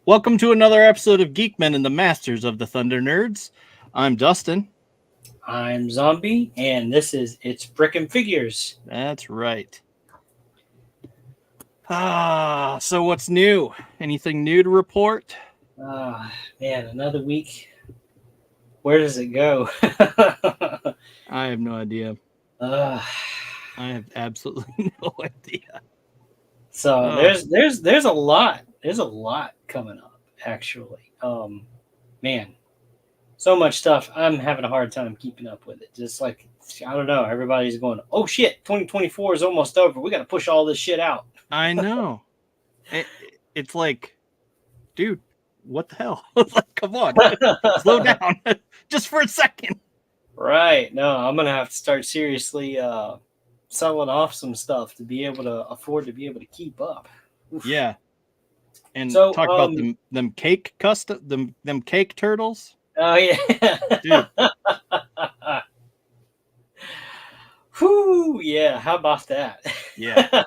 Welcome to another episode of Geekmen and the Masters of the Thunder Nerds. I'm Dustin. I'm Zombie, and this is It's Frickin' Figures. That's right. So what's new? Anything new to report? Man, another week. Where does it go? I have no idea. I have absolutely no idea. So there's a lot. There's a lot coming up, actually. Man, so much stuff. I'm having a hard time keeping up with it. Just like, I don't know. Everybody's going, oh shit, 2024 is almost over. We got to push all this shit out. I know. It's like, dude, what the hell? Like, come on, slow down, just for a second. Right. No, I'm gonna have to start seriously selling off some stuff to be able to afford to be able to keep up. Oof. Yeah. And so, talk about them cake them cake turtles. Oh yeah, dude. Whoo, yeah. How about that? Yeah.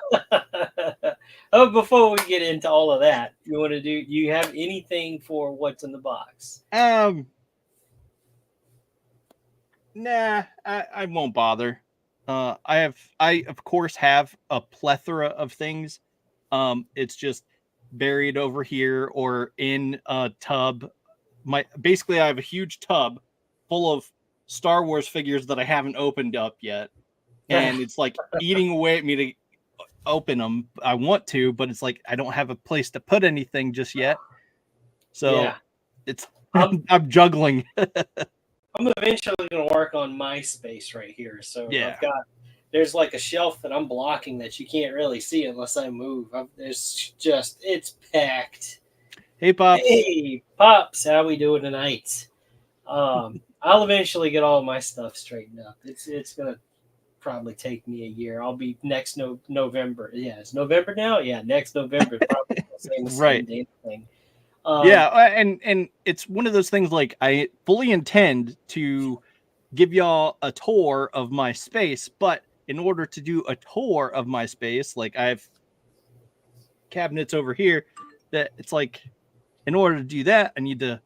Oh, before we get into all of that, you have anything for what's in the box? Nah, I won't bother. I of course have a plethora of things. It's just buried over here or in a tub. Basically I have a huge tub full of Star Wars figures that I haven't opened up yet. And it's like eating away at me to open them. I want to, but it's like I don't have a place to put anything just yet. So yeah. It's I'm juggling. I'm eventually going to work on my space right here. So yeah. There's like a shelf that I'm blocking that you can't really see unless I move. It's packed. Hey, Pops. Hey, Pops. How we doing tonight? I'll eventually get all my stuff straightened up. It's going to probably take me a year. I'll be next November. Yeah, it's November now? Yeah, next November. Probably the same right. thing. Yeah, and it's one of those things like I fully intend to give y'all a tour of my space, but in order to do a tour of my space, like I have cabinets over here that it's like in order to do that, I need to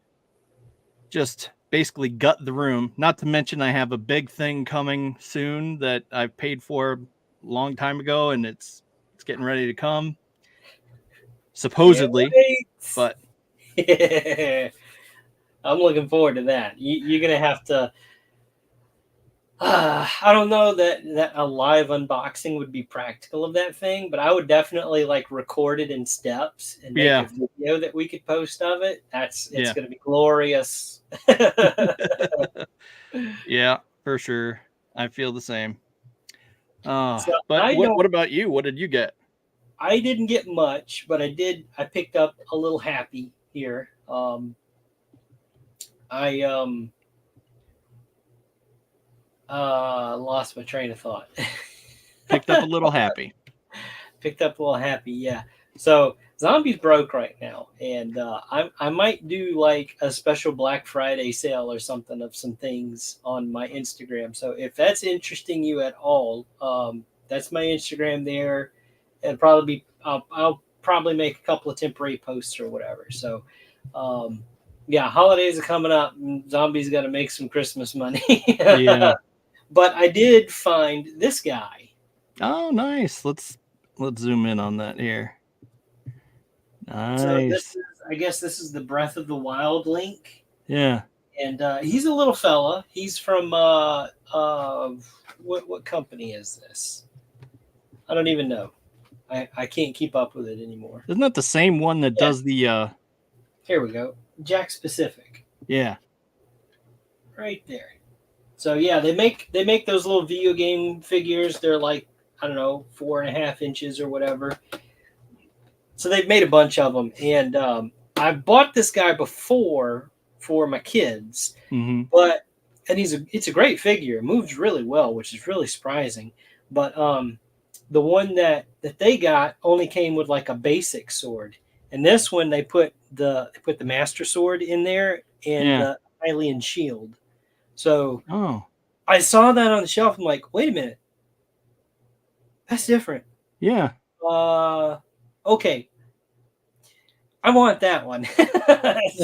just basically gut the room. Not to mention I have a big thing coming soon that I've paid for a long time ago, and it's getting ready to come. Supposedly, but I'm looking forward to that. You're gonna have to. I don't know that a live unboxing would be practical of that thing, but I would definitely like record it in steps and make a video that we could post of it. It's going to be glorious. Yeah, for sure. I feel the same. But what about you? What did you get? I didn't get much, but I picked up a little happy here. Lost my train of thought. Picked up a little happy. Yeah. So Zombie's broke right now, and I might do like a special Black Friday sale or something of some things on my Instagram. So if that's interesting you at all, that's my Instagram there. And probably I'll probably make a couple of temporary posts or whatever. So yeah, holidays are coming up. Zombie's got to make some Christmas money. Yeah. But I did find this guy. Oh, nice. Let's zoom in on that here. Nice. So I guess this is the Breath of the Wild link. Yeah. And he's a little fella. He's from what company is this? I don't even know. I can't keep up with it anymore. Isn't that the same one that does the Here we go. Jack Specific. Yeah. Right there. So yeah, they make those little video game figures. They're like, I don't know, 4.5 inches or whatever. So they've made a bunch of them, and I bought this guy before for my kids, but it's a great figure. It moves really well, which is really surprising. But the one that they got only came with like a basic sword, and this one they put the Master Sword in there and the Hylian shield. So I saw that on the shelf. I'm like, wait a minute, that's different. Yeah. Okay. I want that one.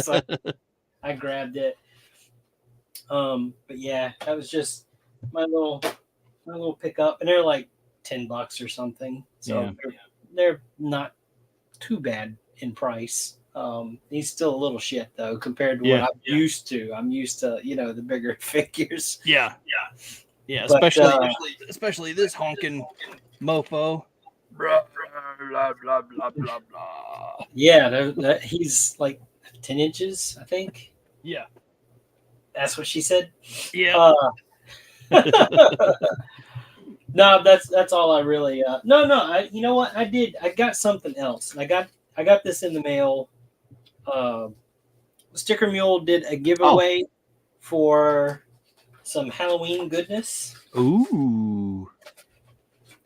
So I grabbed it. But yeah, that was just my little pickup, and they're like $10 or something. So they're not too bad in price. He's still a little shit though compared to what I'm used to. I'm used to, the bigger figures. Yeah. But, especially this honking mofo. Blah, blah, blah, blah, blah, blah. Yeah, he's like 10 inches, I think. Yeah. That's what she said. Yeah. No, that's all I really. No. You know what? I got something else. I got this in the mail. Sticker Mule did a giveaway for some Halloween goodness. Ooh.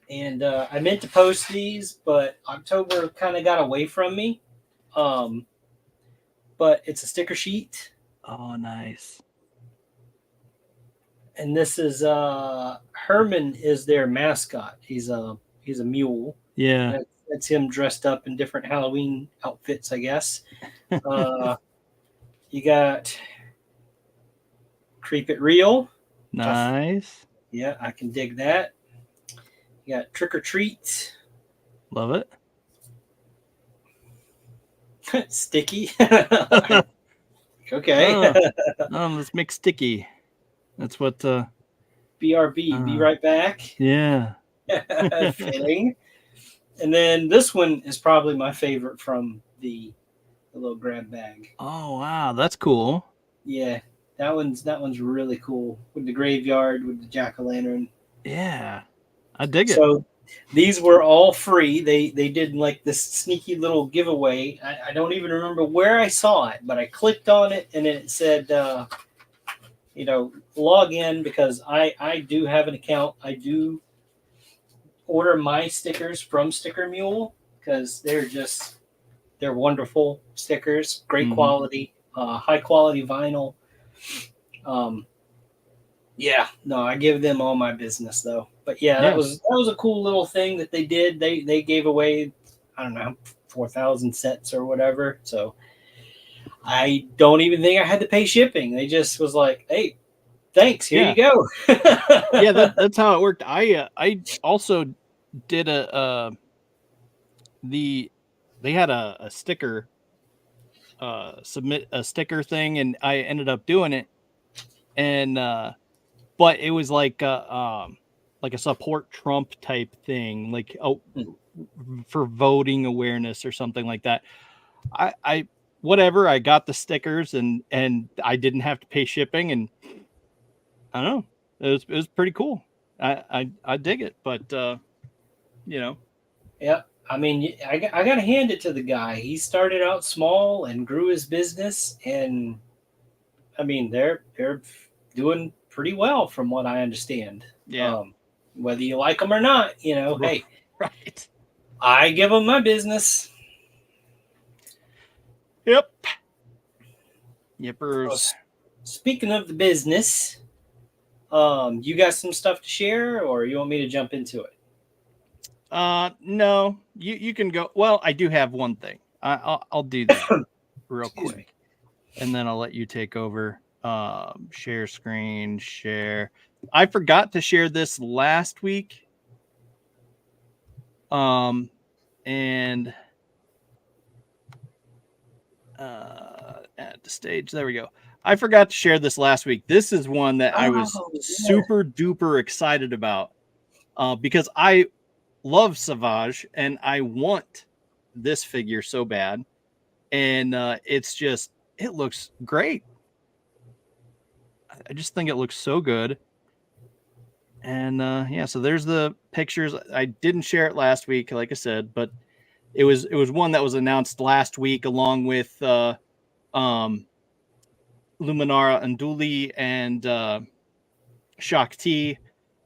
And I meant to post these, but October kind of got away from me. But it's a sticker sheet. Oh, nice. And this is Herman is their mascot. He's a mule. Yeah. That's him dressed up in different Halloween outfits, I guess. You got Creep It Real. Nice. Yeah, I can dig that. You got Trick or Treat. Love it. Sticky. Okay. Let's make sticky. That's what. BRB. Be right back. Yeah. Fitting. And then this one is probably my favorite from the little grab bag. Oh wow, that's cool. Yeah, that one's really cool with the graveyard with the jack-o'-lantern. Yeah, I dig it. So these were all free. They did like this sneaky little giveaway. I don't even remember where I saw it, but I clicked on it and it said, log in because I do have an account. I do order my stickers from Sticker Mule because they're wonderful stickers, great quality, high quality vinyl. I give them all my business though. But that was a cool little thing that they did. They gave away, I don't know, 4,000 sets or whatever. So I don't even think I had to pay shipping. They just was like, hey, thanks, here you go. That's how it worked. I also did they had a sticker submit a sticker thing, and I ended up doing it, and but it was like a support Trump type thing, like for voting awareness or something like that. I whatever, I got the stickers and I didn't have to pay shipping, and I don't know, it was pretty cool. I dig it, but Yeah, I mean, I got to hand it to the guy. He started out small and grew his business, and I mean, they're doing pretty well from what I understand. Yeah. Whether you like them or not, hey, right. I give them my business. Yep. Yippers. So, speaking of the business, you got some stuff to share, or you want me to jump into it? No, you can go. Well, I do have one thing. I'll do that real quick, and then I'll let you take over. Share screen, share. I forgot to share this last week. And at the stage, there we go. I forgot to share this last week. This is one that I was super duper excited about, because I love Savage and I want this figure so bad, and it looks great. I just think it looks so good. And so there's the pictures. I didn't share it last week, like I said, but it was one that was announced last week along with Luminara Unduli and Shakti,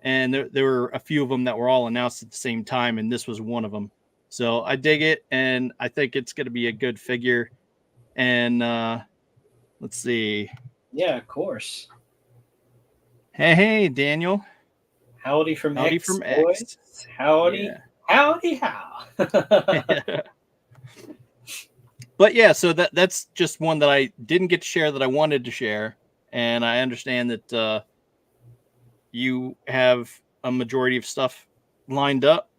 and there were a few of them that were all announced at the same time, and this was one of them. So I dig it, and I think it's going to be a good figure. And let's see. Yeah, of course. Hey, Daniel. Howdy from X. X. Howdy. Yeah. Howdy how. But yeah, so that's just one that I didn't get to share that I wanted to share, and I understand that you have a majority of stuff lined up.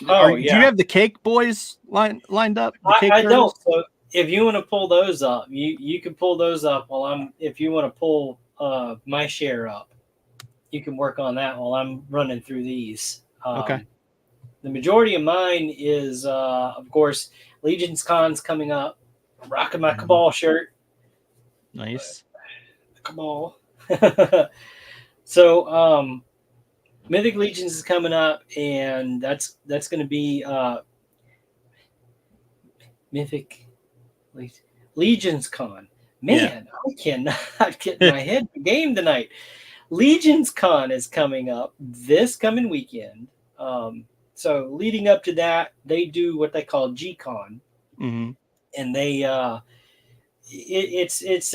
Oh Do you yeah, have the Cake Boys lined up? The Cake I don't. Girls? So if you want to pull those up, you can pull those up while I'm. If you want to pull my share up, you can work on that while I'm running through these. Okay. The majority of mine is, of course, Legion's Con's coming up. I'm rocking my Cabal shirt. Nice. Cabal. So, Mythic Legions is coming up, and that's going to be Mythic Legions Con. Man, I cannot get my head in the game tonight. Legions Con is coming up this coming weekend. So leading up to that, they do what they call G-Con, Mm-hmm. and they it's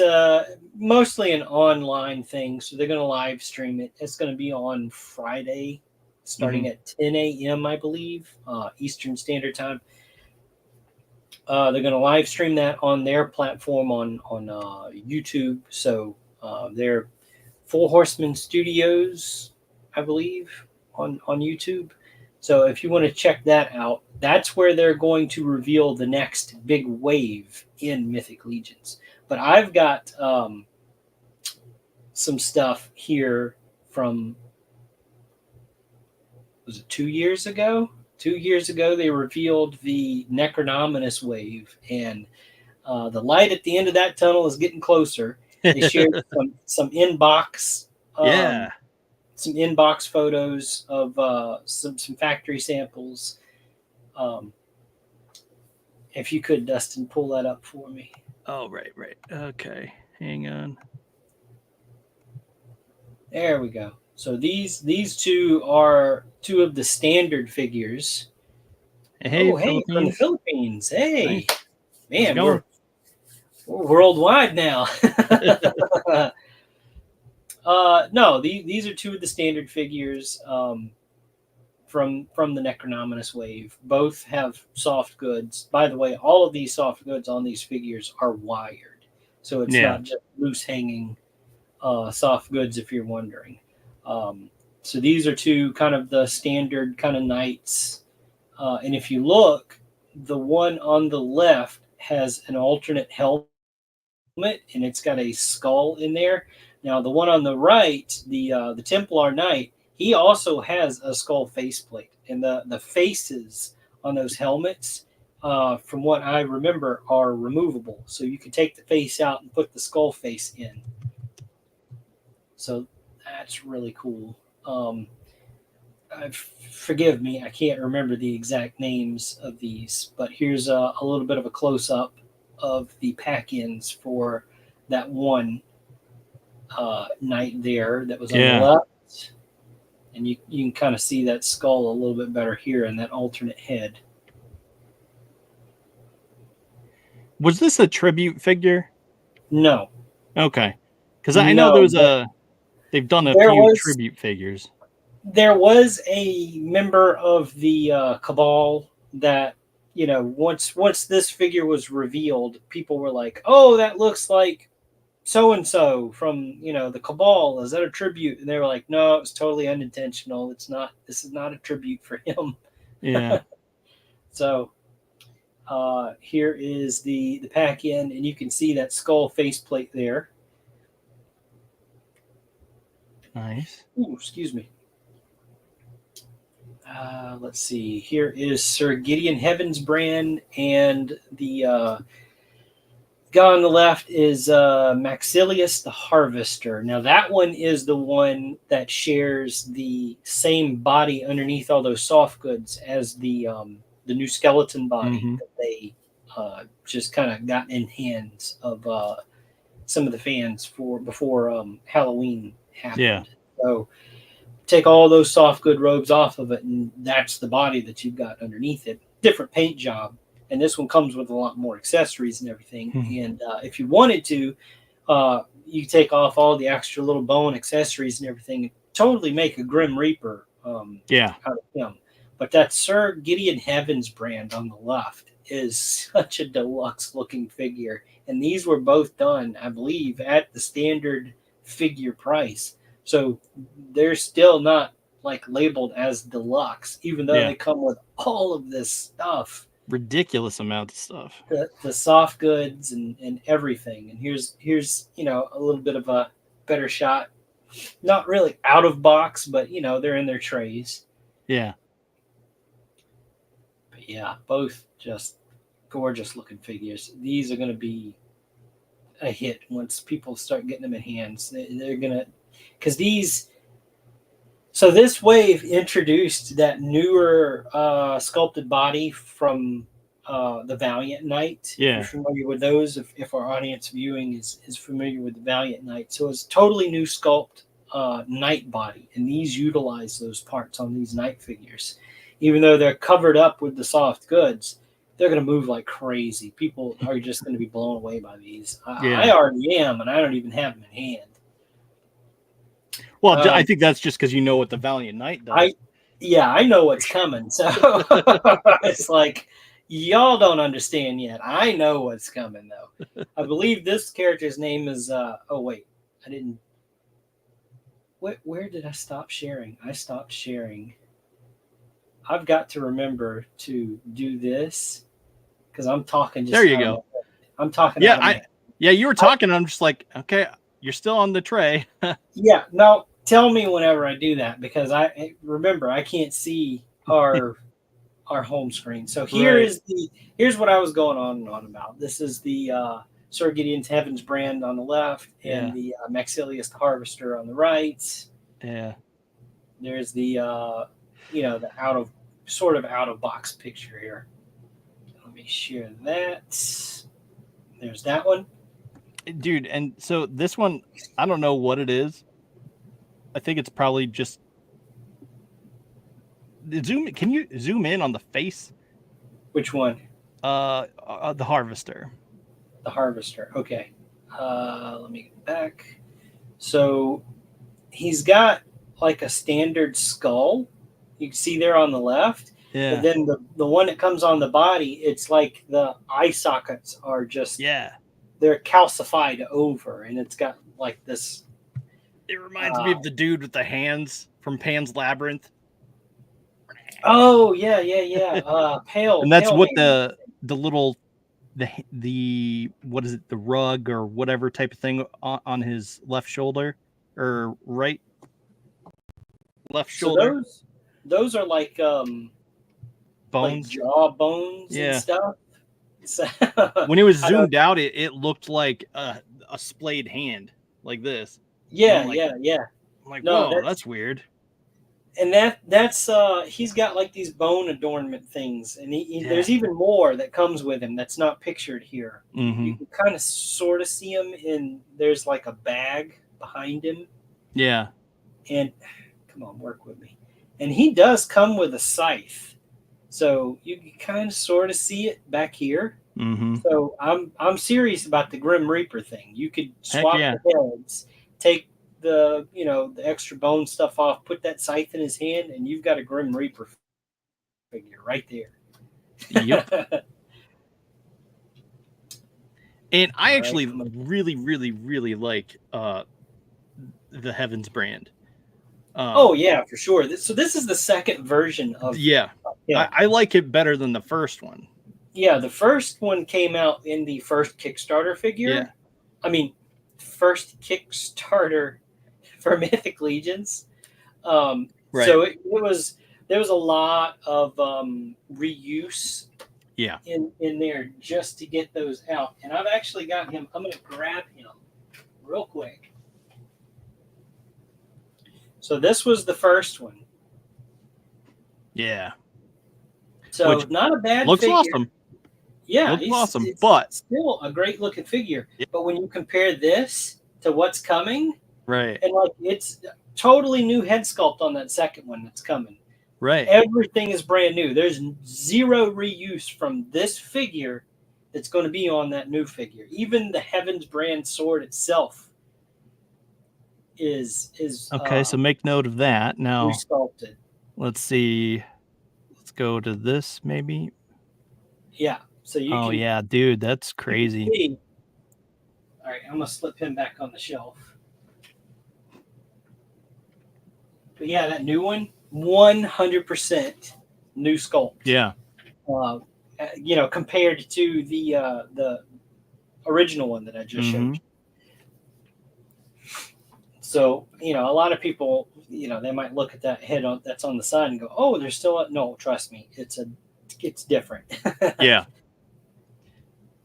mostly an online thing. So they're going to live stream it. It's going to be on Friday, starting at 10 a.m. I believe, Eastern Standard Time. They're going to live stream that on their platform on YouTube. So they're Four Horsemen Studios, I believe, on YouTube. So if you want to check that out, that's where they're going to reveal the next big wave in Mythic Legions. But I've got some stuff here from, was it 2 years ago? 2 years ago, they revealed the Necronominus wave, and the light at the end of that tunnel is getting closer. They shared some inbox, some inbox photos of some factory samples. If you could, Dustin, pull that up for me. Oh, right. Okay, hang on. There we go. So these two are two of the standard figures. Hey, hey, from the Philippines. Hey, nice. Man, we're worldwide now. No, these are two of the standard figures from the Necronominus wave. Both have soft goods. By the way, all of these soft goods on these figures are wired, so it's not just loose hanging soft goods. If you're wondering, so these are two kind of the standard kind of knights. And if you look, the one on the left has an alternate helmet, and it's got a skull in there. Now, the one on the right, the Templar Knight, he also has a skull faceplate, and the faces on those helmets, from what I remember, are removable. So you can take the face out and put the skull face in. So that's really cool. Forgive me, I can't remember the exact names of these, but here's a little bit of a close-up of the pack-ins for that one knight there that was on the left. And you can kind of see that skull a little bit better here and that alternate head. Was this a tribute figure? No. Okay. Because I know they've done a few tribute figures. There was a member of the Cabal that, once this figure was revealed, people were like, oh, that looks like so-and-so from, the Cabal. Is that a tribute? And they were like, no, it was totally unintentional. This is not a tribute for him. Yeah. So here is the pack-in, and you can see that skull faceplate there. Nice. Ooh, excuse me. Let's see. Here is Sir Gideon Heavensbrand, and the guy on the left is Maxilius the Harvester. Now, that one is the one that shares the same body underneath all those soft goods as the new skeleton body that they just kind of got in hands of some of the fans before Halloween happened. Yeah. So take all those soft good robes off of it, and that's the body that you've got underneath it. Different paint job, and this one comes with a lot more accessories and everything. And if you wanted to, you take off all the extra little bone accessories and everything, and totally make a Grim Reaper out of him. But that Sir Gideon Heavens brand on the left is such a deluxe looking figure. And these were both done, I believe, at the standard figure price. So they're still not like labeled as deluxe, even though they come with all of this stuff. Ridiculous amount of stuff. The soft goods and everything. And here's you know, a little bit of a better shot. Not really out of box, but you know, they're in their trays. Yeah. But yeah, both just gorgeous looking figures. These are going to be a hit once people start getting them in hands. They're going to, because these, so this wave introduced that newer sculpted body from the Valiant Knight. Yeah. If you're familiar with those, if our audience viewing is familiar with the Valiant Knight. So it's a totally new sculpt Knight body. And these utilize those parts on these Knight figures. Even though they're covered up with the soft goods, they're going to move like crazy. People are just going to be blown away by these. I already am, and I don't even have them in hand. Well, I think that's just because you know what the Valiant Knight does. I know what's coming. So it's like, y'all don't understand yet. I know what's coming, though. I believe this character's name is, oh, wait. I didn't. Where did I stop sharing? I stopped sharing. I've got to remember to do this because I'm talking. Just there you go. I'm talking. Yeah, you were talking. I'm just like, okay, you're still on the tray. Yeah, no, tell me whenever I do that because I remember I can't see our home screen. So here's what I was going on and on about. This is the Sir Gideon's Heavens brand on the left and the Maxilius the Harvester on the right. Yeah. There's the the out of box picture here. Let me share that. There's that one. Dude, and so this one, I don't know what it is. I think it's probably just can you zoom in on the face? Which one? The Harvester. The Harvester. Okay. Let me get back. So he's got like a standard skull. You can see there on the left. Yeah. But then the one that comes on the body, it's like the eye sockets are just they're calcified over, and it's got like this. It reminds me of the dude with the hands from Pan's Labyrinth. Oh yeah. Pale. And that's pale what man. the little the what is it, the rug or whatever type of thing on his left shoulder or right left shoulder. So those are like bones, like jaw bones and stuff. So, when it was zoomed out, it looked like a splayed hand like this. Yeah, yeah. I'm like, no, whoa, that's weird. And that's he's got like these bone adornment things, and there's even more that comes with him that's not pictured here. Mm-hmm. You can kind of sort of see him in. There's like a bag behind him. Yeah. And come on, work with me. And he does come with a scythe, so you can kind of sort of see it back here. Mm-hmm. So I'm serious about the Grim Reaper thing. You could swap the heads, take the extra bone stuff off, put that scythe in his hand, and you've got a Grim Reaper figure right there. Yep. And I actually really, really, really like the Heavens brand. Oh yeah, for sure. So this is the second version of I like it better than the first one. Yeah, the first one came out in the first Kickstarter figure. Yeah. I mean, first Kickstarter for Mythic Legions. Right. So there was a lot of reuse in there just to get those out. And I've actually got him. I'm going to grab him real quick. So this was the first one. Yeah. So not a bad looks figure. Awesome. Yeah, looks awesome, but still a great looking figure. Yeah. But when you compare this to what's coming, right, and like it's totally new head sculpt on that second one that's coming. Right. Everything is brand new. There's zero reuse from this figure that's going to be on that new figure. Even the Heavens brand sword itself is okay. So make note of that. Now, resculpted. Let's see go to this, maybe. Yeah. So you Oh can yeah, dude, that's crazy. see. All right, I'm gonna slip him back on the shelf. But yeah, that new one, 100% new sculpt. Yeah. Compared to the original one that I just showed you. So, a lot of people, they might look at that head that's on the side and go, "Oh, there's still no." Trust me, it's different. Yeah.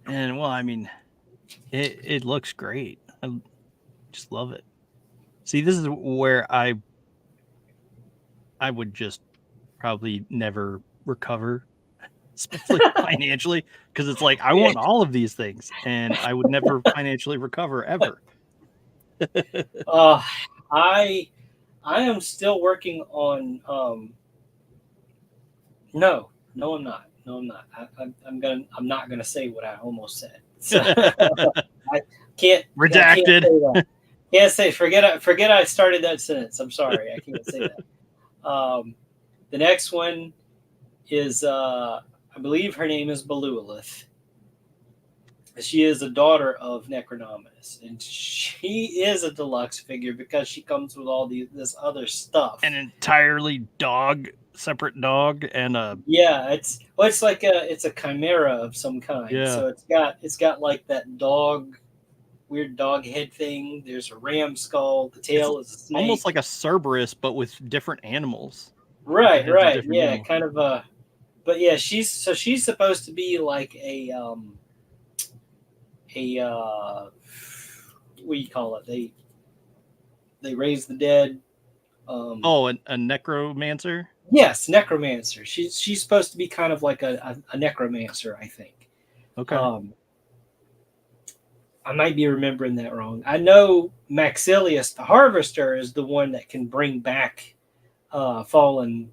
And well, I mean, it looks great. I just love it. See, this is where I would just probably never recover, especially financially, because it's like I want all of these things, and I would never financially recover ever. I am still working on. No, I'm not. No, I'm not. I'm not gonna say what I almost said. So, I can't. Redacted. I can't say that. Can't say. Forget. I started that sentence. I'm sorry. I can't say that. The next one is. I believe her name is Belualith. She is a daughter of Necronominus, and she is a deluxe figure because she comes with all this other stuff. An entirely separate dog, and a it's like a chimera of some kind. Yeah. So it's got like that weird dog head thing. There's a ram skull. The tail is a snake. Almost like a Cerberus, but with different animals. Right. Yeah, animals. kind of a. But yeah, she's supposed to be like a what do you call it? They raise the dead. A necromancer. Yes, necromancer. She's supposed to be kind of like a necromancer, I think. Okay. I might be remembering that wrong. I know Maxilius the Harvester is the one that can bring back fallen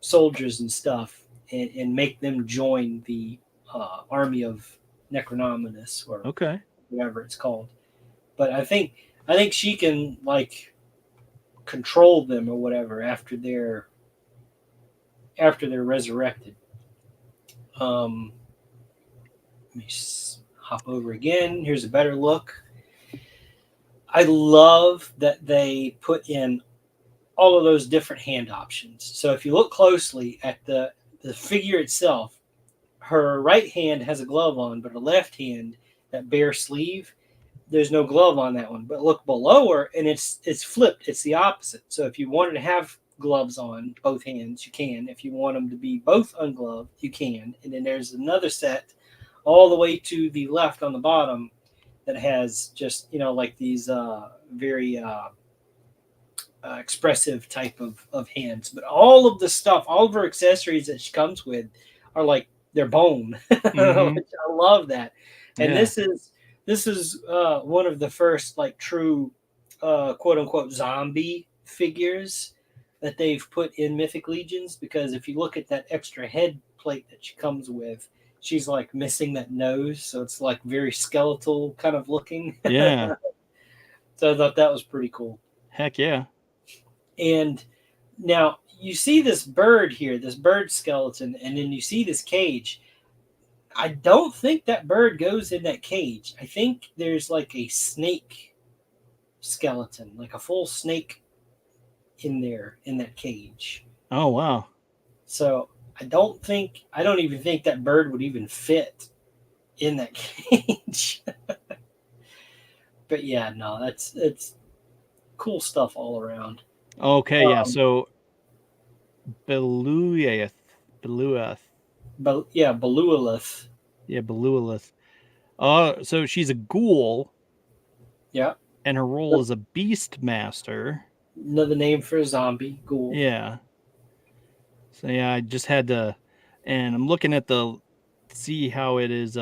soldiers and stuff and make them join the army of Necronominus or whatever it's called. But I think she can like control them or whatever after they're resurrected. Let me hop over again. Here's a better look. I love that they put in all of those different hand options. So if you look closely at the figure itself, her right hand has a glove on, but her left hand, that bare sleeve, there's no glove on that one. But look below her, and it's flipped. It's the opposite. So if you wanted to have gloves on both hands, you can. If you want them to be both ungloved, you can. And then there's another set all the way to the left on the bottom that has just, like these very expressive type of hands. But all of the stuff, all of her accessories that she comes with are like they're bone. Mm-hmm. I love that. And this is one of the first like true quote unquote zombie figures that they've put in Mythic Legions, because if you look at that extra head plate that she comes with, she's like missing that nose, so it's like very skeletal kind of looking. Yeah. So I thought that was pretty cool. Heck yeah. And now you see this bird here, this bird skeleton, and then you see this cage. I don't think that bird goes in that cage. I think there's like a snake skeleton, like a full snake in there in that cage. Oh, wow. So I don't even think that bird would even fit in that cage. But yeah, no, it's cool stuff all around. Okay, yeah. So Belualith. Yeah, Belualith. Yeah, Belualith. So she's a ghoul. Yeah. And her role is a beast master. Another name for a zombie, ghoul. Yeah. So yeah, I just had to, and I'm looking at see how it is.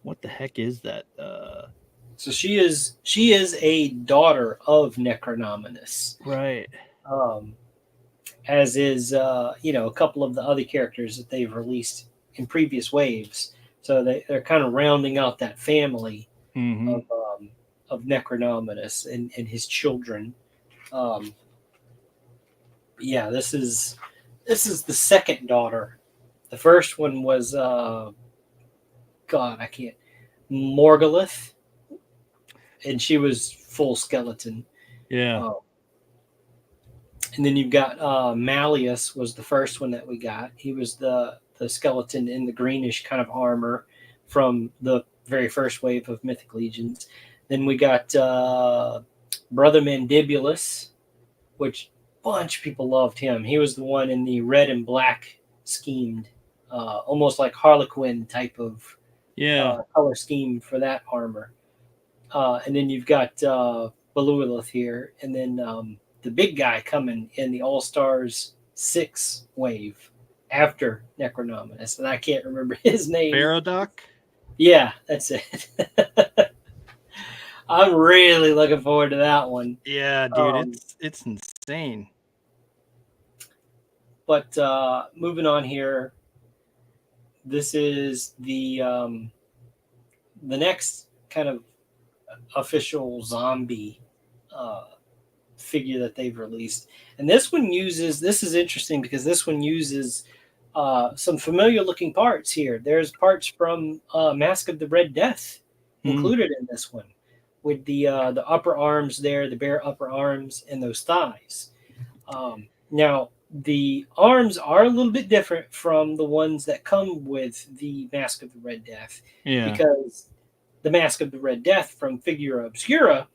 What the heck is that? So she is a daughter of Necronominus. Right. As is a couple of the other characters that they've released in previous waves. So they're kind of rounding out that family of Necronominus and his children. Yeah, this is This is the second daughter. The first one was God, I can't. Morgulith, and she was full skeleton. Yeah. And then you've got Malleus was the first one that we got. He was the skeleton in the greenish kind of armor from the very first wave of Mythic Legions. Then we got Brother Mandibulus, which a bunch of people loved him. He was the one in the red and black schemed, almost like Harlequin type of color scheme for that armor. And then you've got Beluilith here, and then the big guy coming in the All-Stars 6 wave after Necronominus, and I can't remember his name. Baradoc? Yeah, that's it. I'm really looking forward to that one. Yeah, dude, it's insane. But moving on here, this is the next kind of official zombie figure that they've released, and this is interesting because this one uses some familiar looking parts here. There's parts from Mask of the Red Death included in this one, with the upper arms there, the bare upper arms, and those thighs. Now the arms are a little bit different from the ones that come with the Mask of the Red Death, because the Mask of the Red Death from Figura Obscura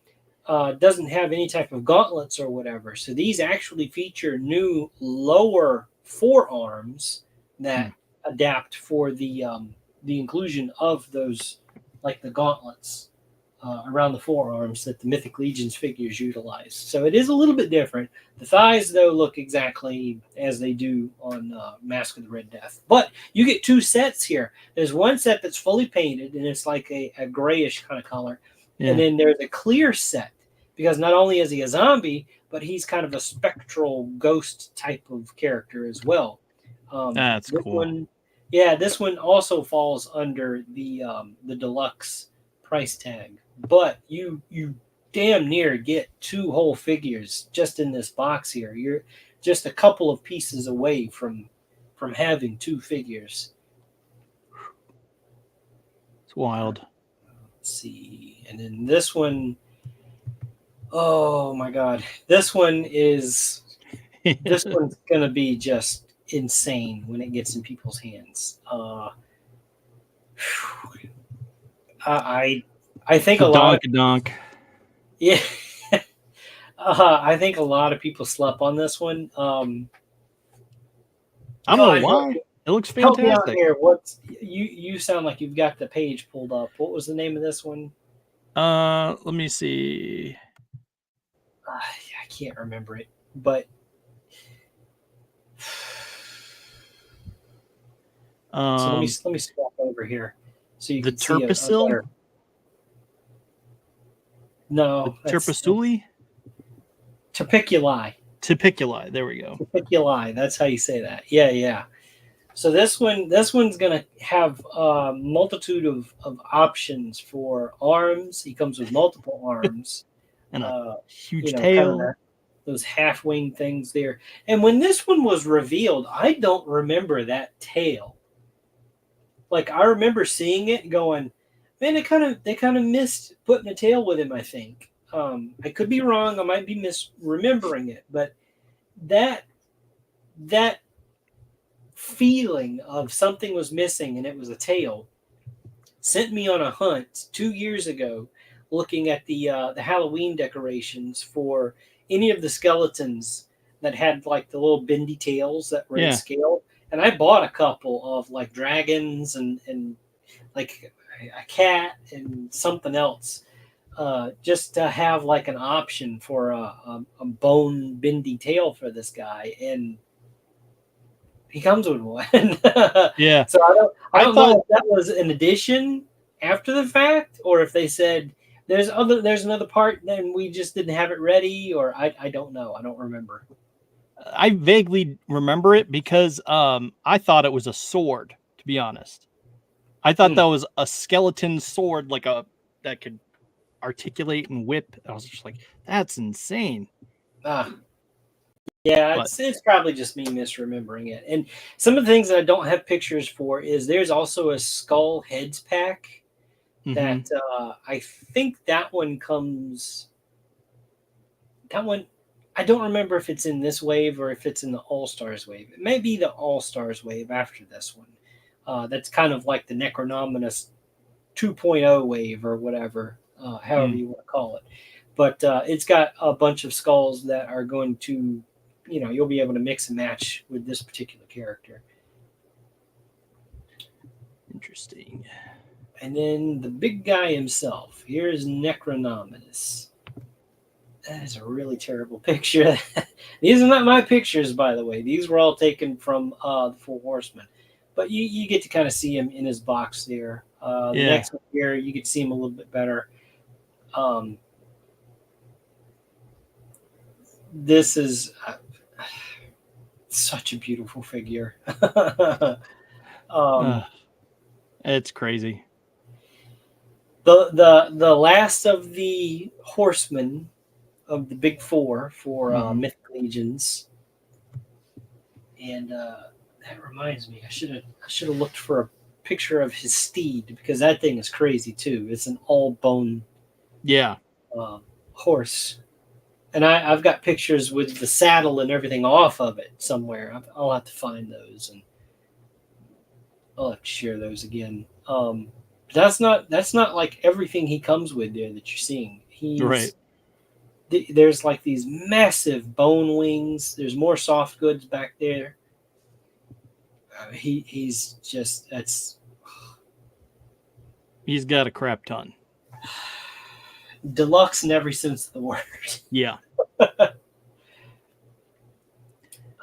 doesn't have any type of gauntlets or whatever. So these actually feature new lower forearms that adapt for the inclusion of those, like the gauntlets around the forearms that the Mythic Legions figures utilize. So it is a little bit different. The thighs, though, look exactly as they do on Mask of the Red Death. But you get two sets here. There's one set that's fully painted, and it's like a grayish kind of color. Yeah. And then there's a clear set, because not only is he a zombie, but he's kind of a spectral ghost type of character as well. That's cool. This one also falls under the deluxe price tag. But you damn near get two whole figures just in this box here. You're just a couple of pieces away from having two figures. It's wild. Let's see. And then this one, oh my God. This one's going to be just insane when it gets in people's hands. I think a lot of yeah. I think a lot of people slept on this one. I don't know why. It looks fantastic. Help me out here. You sound like you've got the page pulled up. What was the name of this one? Let me see. I can't remember it, but so let me swap over here so you can see Terpicil. No, Terpiculi? Terpiculi. There we go. Terpiculi. That's how you say that. Yeah. So this one's gonna have a multitude of options for arms. He comes with multiple arms and a huge tail. Kind of those half-wing things there. And when this one was revealed, I don't remember that tail. Like, I remember seeing it going, man, they kind of missed putting a tail with him, I think. I could be wrong. I might be misremembering it. But that feeling of something was missing and it was a tail sent me on a hunt 2 years ago looking at the Halloween decorations for any of the skeletons that had, like, the little bendy tails that were in scale. And I bought a couple of, like, dragons and like a cat and something else, just to have like an option for a bone bendy tail for this guy, and he comes with one. Yeah. So I don't know if that was an addition after the fact, or if they said there's another part and we just didn't have it ready, or I don't know. I don't remember. I vaguely remember it because I thought it was a sword, to be honest. I thought that was a skeleton sword, like that could articulate and whip. I was just like, that's insane. Yeah, Yeah, But it's probably just me misremembering it. And some of the things that I don't have pictures for is there's also a Skull Heads pack mhm. that I think that one comes. That one, I don't remember if it's in this wave or if it's in the All Stars wave. It may be the All Stars wave after this one. That's kind of like the Necronominus 2.0 wave or whatever, however you want to call it. But it's got a bunch of skulls that are going to, you'll be able to mix and match with this particular character. Interesting. And then the big guy himself. Here's Necronominus. That is a really terrible picture. These are not my pictures, by the way. These were all taken from the Four Horsemen. But you get to kind of see him in his box there. The next one here, you get to see him a little bit better. This is such a beautiful figure. It's crazy. The last of the horsemen of the big four for Mythic Legions, and that reminds me, I should have looked for a picture of his steed because that thing is crazy too. It's an all bone horse, and I've got pictures with the saddle and everything off of it somewhere. I'll have to find those and I'll have to share those again. That's not like everything he comes with there that you're seeing. There's like these massive bone wings. There's more soft goods back there. He's got a crap ton. Deluxe in every sense of the word. Yeah.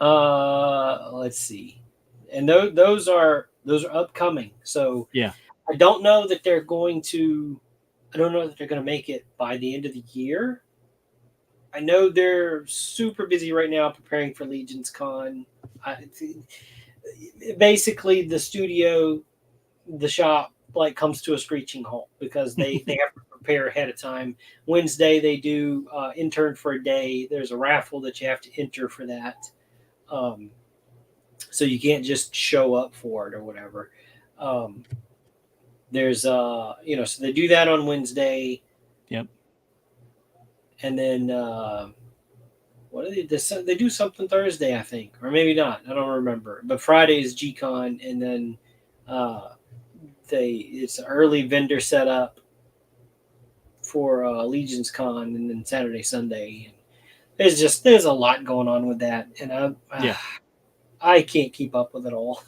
Let's see. And those are upcoming. So yeah. I don't know that they're going to make it by the end of the year. I know they're super busy right now preparing for Legion's Con. Basically, the shop, like comes to a screeching halt because they have to prepare ahead of time. Wednesday they do intern for a day. There's a raffle that you have to enter for that, so you can't just show up for it or whatever. There's so they do that on Wednesday. Yep. And then what do they do something Thursday, I think, or maybe not. I don't remember. But Friday is G-Con, and then it's an early vendor setup for Legion's Con, and then Saturday, Sunday. And there's a lot going on with that, and I can't keep up with it all.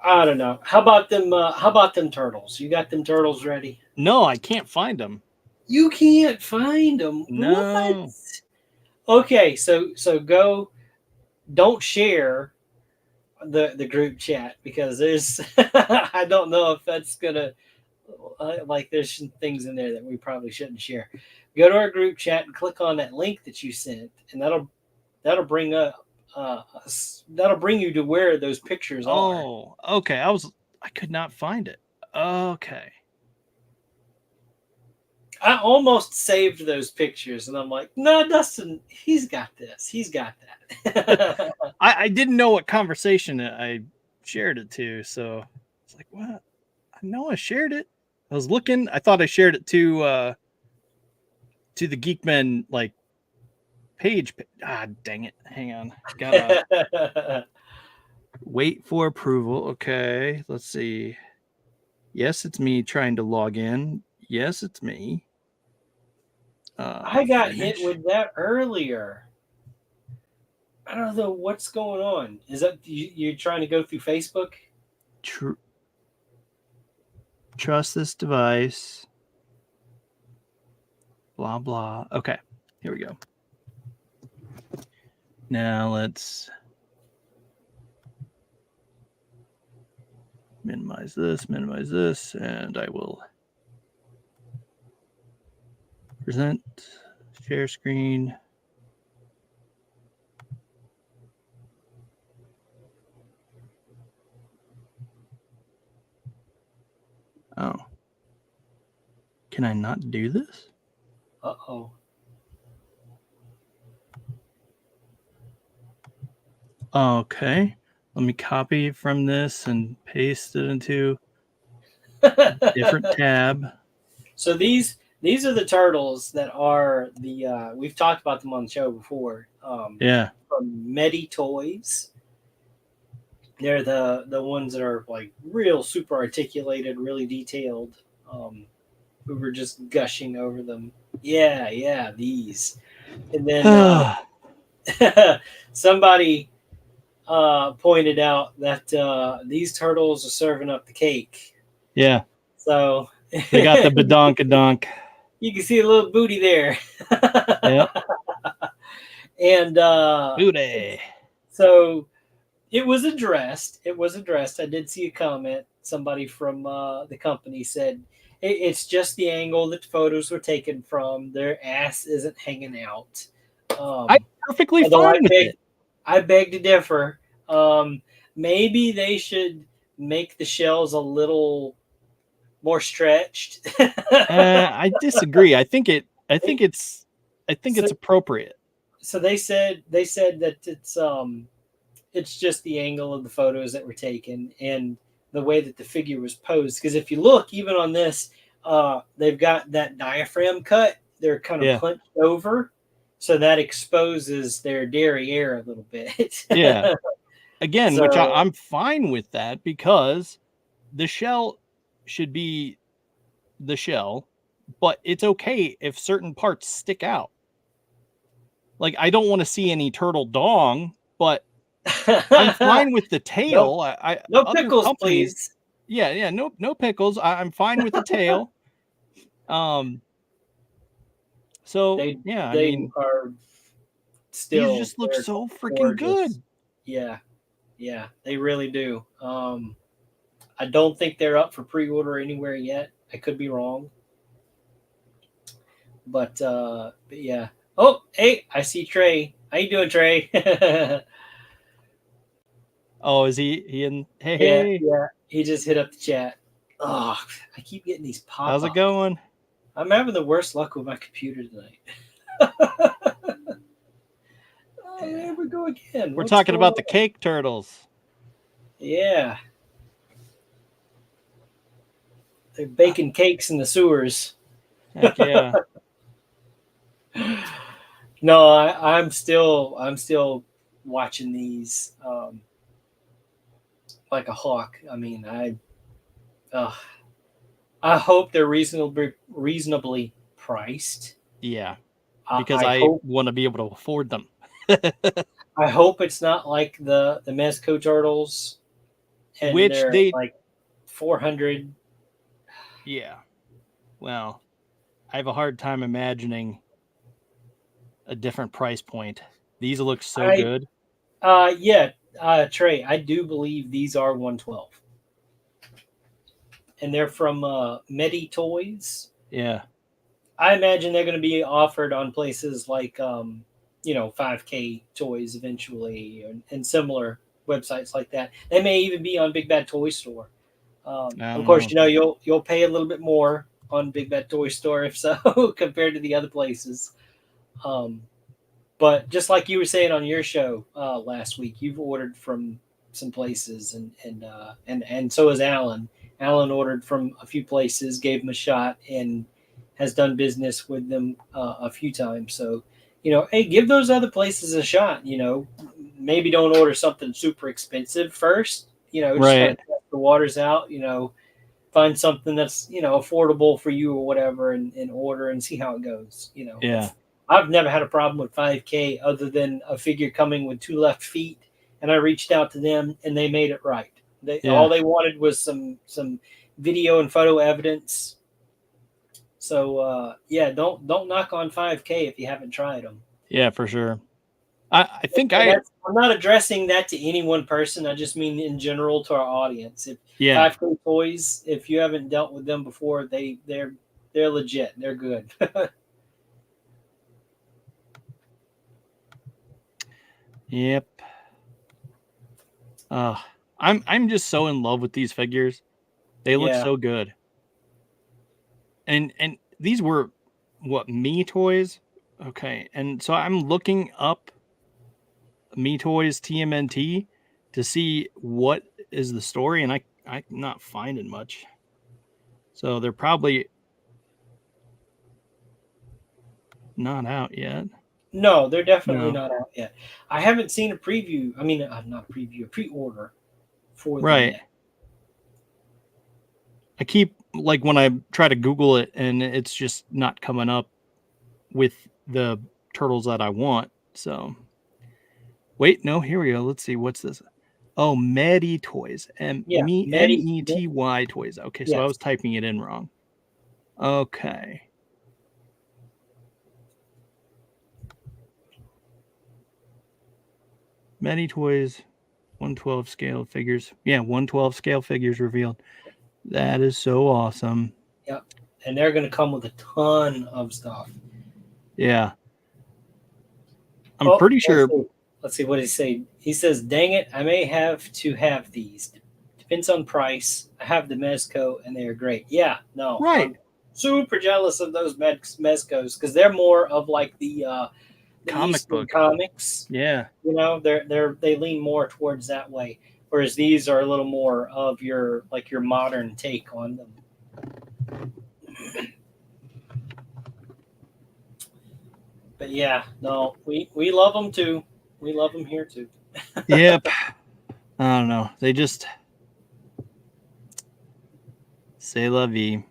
I don't know. How about them turtles? You got them turtles ready? No, I can't find them. You can't find them. No. What? Okay, so go. Don't share the group chat because there's. I don't know if that's gonna. There's some things in there that we probably shouldn't share. Go to our group chat and click on that link that you sent, and that'll bring up. That'll bring you to where those pictures are. Oh, okay. I could not find it. Okay. I almost saved those pictures, and I'm like, no, Dustin, he's got this. He's got that. I didn't know what conversation I shared it to, so it's like, what? I know I shared it. I was looking. I thought I shared it to the Geekmen page. Ah, dang it! Hang on. Gotta wait for approval. Okay, let's see. Yes, it's me trying to log in. Yes, it's me. I got hit with that earlier. I don't know what's going on. Is that you're trying to go through Facebook? Trust this device. Blah, blah. Okay, here we go. Now let's minimize this, and I will present, share screen. Oh. Can I not do this? Uh-oh. Okay. Let me copy from this and paste it into a different tab. So these are the turtles that are the we've talked about them on the show before. Yeah. From Medi Toys. They're the ones that are like real super articulated, really detailed. We were just gushing over them. Yeah, these. And then somebody pointed out that these turtles are serving up the cake. Yeah. So They got the badonkadonk. You can see a little booty there. Yep. And Booty. so it was addressed. I did see a comment. Somebody from the company said it's just the angle that the photos were taken from. Their ass isn't hanging out. I'm perfectly fine with it. I beg to differ. Maybe they should make the shells a little more stretched. I disagree. I think it's appropriate. So they said that it's just the angle of the photos that were taken and the way that the figure was posed. Because if you look, even on this, they've got that diaphragm cut. They're kind of hunched over, so that exposes their derriere a little bit. Yeah. Again, which I'm fine with that because the shell should be the shell, but it's okay if certain parts stick out. Like, I don't want to see any turtle dong, but I'm fine with the tail. No pickles, please. Yeah, no pickles. I'm fine with the tail. So they I mean, are still. These just look so freaking good. Yeah, they really do. I don't think they're up for pre-order anywhere yet. I could be wrong, but yeah. Oh, hey, I see Trey. How you doing, Trey? Oh, is he in? Hey. Yeah. He just hit up the chat. Oh, I keep getting these pop-ups. How's it going? I'm having the worst luck with my computer tonight. There we go again. We're talking about the cake turtles. Yeah. They're baking cakes in the sewers. Heck yeah. No, I'm still watching these like a hawk. I mean, I hope they're reasonably priced. Yeah, because I want to be able to afford them. I hope it's not like the Mezco turtles, and which they like 400. Yeah, well, I have a hard time imagining a different price point. These look so good. Trey, I do believe these are 112. And they're from Medi Toys. Yeah. I imagine they're going to be offered on places like 5K Toys eventually and similar websites like that. They may even be on Big Bad Toy Store. Of course, you'll pay a little bit more on Big Bad Toy Store if so compared to the other places. But just like you were saying on your show last week, you've ordered from some places, and so has Alan. Alan ordered from a few places, gave them a shot, and has done business with them a few times. So, hey, give those other places a shot. Maybe don't order something super expensive first. Just kind of test the waters out. Find something that's affordable for you or whatever, and order and see how it goes. Yeah. I've never had a problem with 5K other than a figure coming with 2 left feet, and I reached out to them and they made it right. All they wanted was some video and photo evidence. So don't knock on 5K if you haven't tried them. Yeah, for sure. I think I'm not addressing that to any one person. I just mean in general to our audience. 5K Toys, if you haven't dealt with them before, they're legit. They're good. Yep. I'm just so in love with these figures. They look so good. And these were what, Me Toys? Okay. And so I'm looking up Me Toys TMNT to see what is the story, and I'm not finding much. So they're probably not out yet. No, they're definitely No. not out yet. I haven't seen a preview. I mean, not a preview, a pre-order for them Right. yet. I keep, like, when I try to Google it and it's just not coming up with the turtles that I want. So wait, no, here we go. Let's see. What's this? Oh, Medi Toys. Yeah, METY Toys. Okay, so I yes. was typing it in wrong. Okay. Medi Toys, 112 scale figures. Yeah, 112 scale figures revealed. That is so awesome. Yep. And they're going to come with a ton of stuff. Yeah. I'm pretty sure. Let's see what he say. He says, "Dang it, I may have to have these. Depends on price. I have the Mezco, and they are great." Yeah, no, Right. I'm super jealous of those Mezcos because they're more of like the Comic book comics. Yeah. You know, they lean more towards that way, whereas these are a little more of your modern take on them. But yeah, no, we love them too. We love them here too. Yep. I don't know. They just say la vie.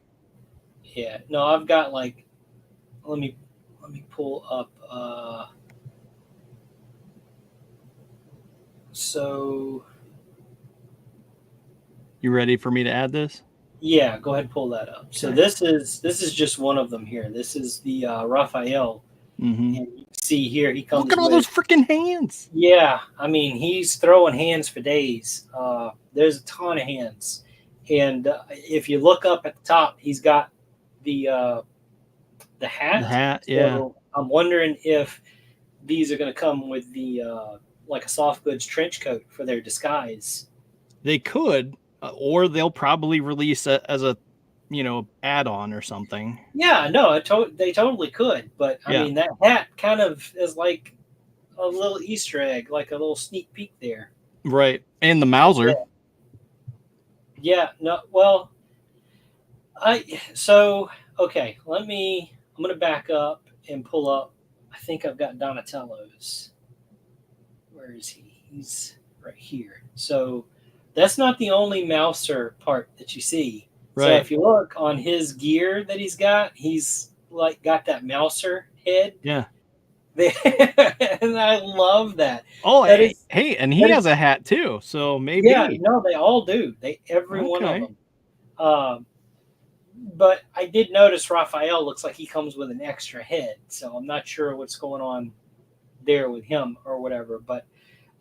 Yeah. No, I've got like, let me pull up. So. You ready for me to add this? Yeah, go ahead and pull that up. Okay. So this is just one of them here. This is the Raphael. Mm-hmm. And you see here he comes. Look at all those freaking hands. Yeah, I mean he's throwing hands for days. There's a ton of hands, and if you look up at the top, he's got the hat. The hat, so yeah. I'm wondering if these are going to come with the like a soft goods trench coat for their disguise. They could, or they'll probably release it as a, add-on or something. Yeah, no, they totally could. But I mean, that hat kind of is like a little Easter egg, like a little sneak peek there. Right, and the Mauser. Yeah. No. Well, okay. I'm going to back up and pull up. I think I've got Donatello's. Where is he? He's right here. So that's not the only Mouser part that you see. Right. So if you look on his gear that he's like got that Mouser head. Yeah. And I love that. Oh, hey, and he has a hat too. So maybe. Yeah, no, they all do. Every one of them. But I did notice Raphael looks like he comes with an extra head, so I'm not sure what's going on there with him or whatever. But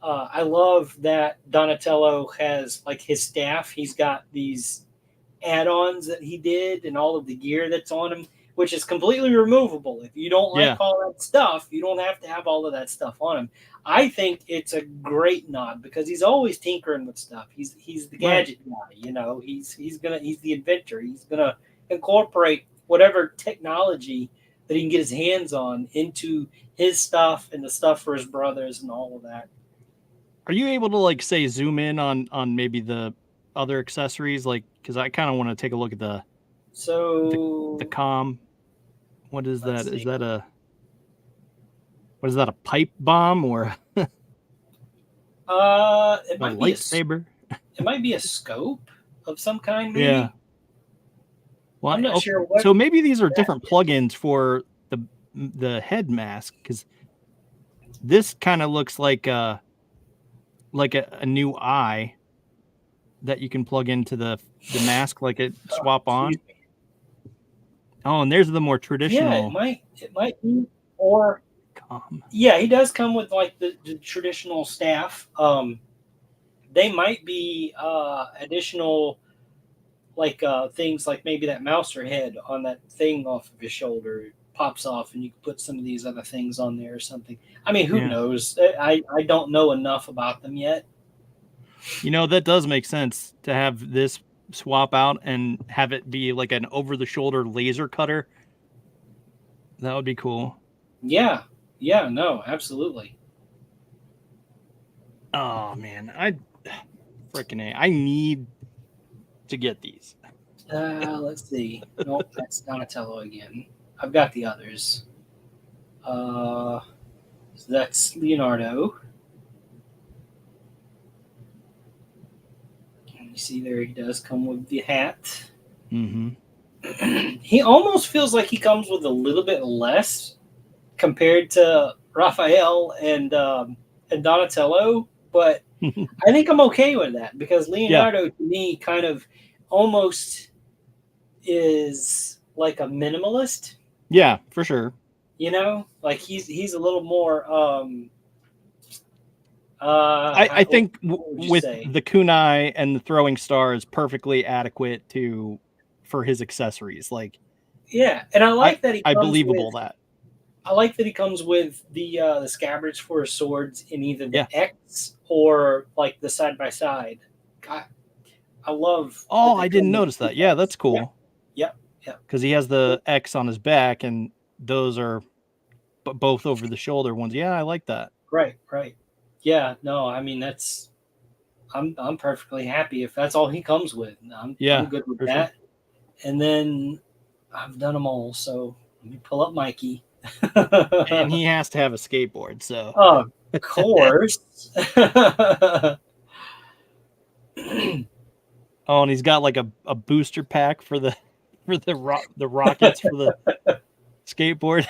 I love that Donatello has like his staff. He's got these add-ons that he did and all of the gear that's on him, which is completely removable. If you don't like all that stuff, you don't have to have all of that stuff on him. I think it's a great nod because he's always tinkering with stuff. He's the gadget guy, He's the inventor. He's gonna incorporate whatever technology that he can get his hands on into his stuff and the stuff for his brothers and all of that. Are you able to like say zoom in on maybe the other accessories, like because I kind of want to take a look at the comm. What is that? Is that a pipe bomb or it might a lightsaber? It might be a scope of some kind, maybe. Yeah. Well, I'm not sure. So maybe these are different plugins for the head mask, because this kind of looks like a new eye that you can plug into the mask, like it swap on. Oh, and there's the more traditional. Yeah, it might be, or yeah, he does come with like the traditional staff. They might be additional like things like maybe that Mouser head on that thing off of his shoulder pops off, and you can put some of these other things on there or something. I mean, who knows? I don't know enough about them yet. That does make sense to have this swap out and have it be like an over-the-shoulder laser cutter. That would be cool. Yeah, no, absolutely. Oh man, I need to get these. Let's see. Nope, that's Donatello again. I've got the others. So that's Leonardo. And you see there, he does come with the hat. Mm-hmm. He almost feels like he comes with a little bit less compared to Raphael and Donatello, but I think I'm okay with that because Yeah, Leonardo to me kind of almost is like a minimalist, yeah, for sure. like he's a little more I think what would you with say? the kunai and the throwing star is perfectly adequate for his accessories. Like Yeah, and I I like that he I comes believable with that. I like that he comes with the scabbards for his swords in either the Yeah. X or like the side by side. I love that Oh, they I didn't come with notice two that. Yeah, sets. that's Yeah, cool yep, yep. because he has the X on his back, and those are both over the shoulder ones. Yeah, I like that. Right, right. Yeah, no, I mean I'm perfectly happy if that's all he comes with. I'm Yeah, good with for sure. that. And then I've done them all, so let me pull up Mikey. And he has to have a skateboard. So Of course. oh, and he's got like a booster pack for the the rockets for the skateboard.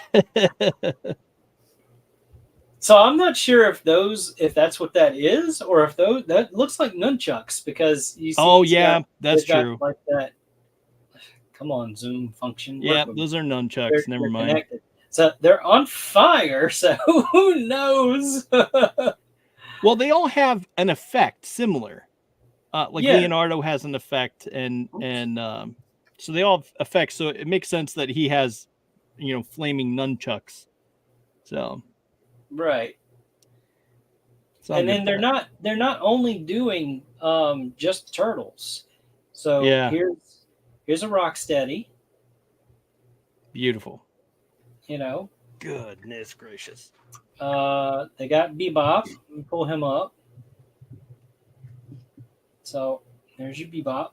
So I'm not sure if that's what that is, or if those that looks like nunchucks because you see Oh yeah, that's they've got true. like that. Come on, Zoom function, Yeah, work with me. those are nunchucks. Never They're mind. connected, so they're on fire. So who knows? Well, they all have an effect similar. Like Yeah, Leonardo has an effect, and so they all have effects. So it makes sense that he has, flaming nunchucks. So right. I'm And good then with that. they're not only doing just turtles. So Yeah, here's a rock steady, beautiful. you know. Goodness gracious. They got Bebop. Let me pull him up. So there's your Bebop.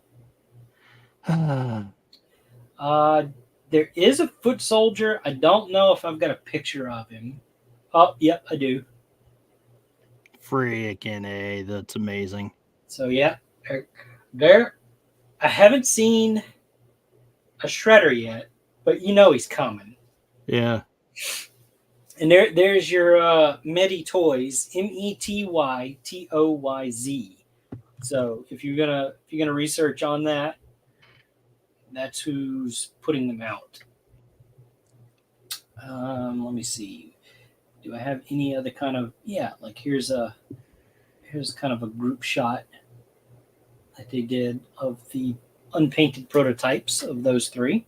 Uh, there is a foot soldier. I don't know if I've got a picture of him. Oh, yep, I do. Freaking A, that's amazing. So yeah, there. I haven't seen a Shredder yet, but he's coming. Yeah. And there's your Medi Toys, Metytoyz. So if you're gonna research on that, that's who's putting them out. Let me see. Do I have any other kind of like here's kind of a group shot that they did of the unpainted prototypes of those three.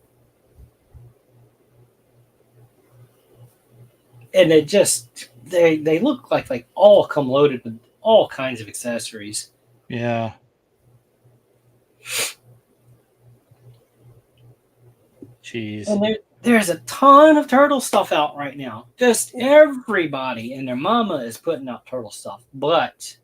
And they look like all come loaded with all kinds of accessories. Yeah. Jeez. And there's a ton of turtle stuff out right now. Just everybody and their mama is putting out turtle stuff. But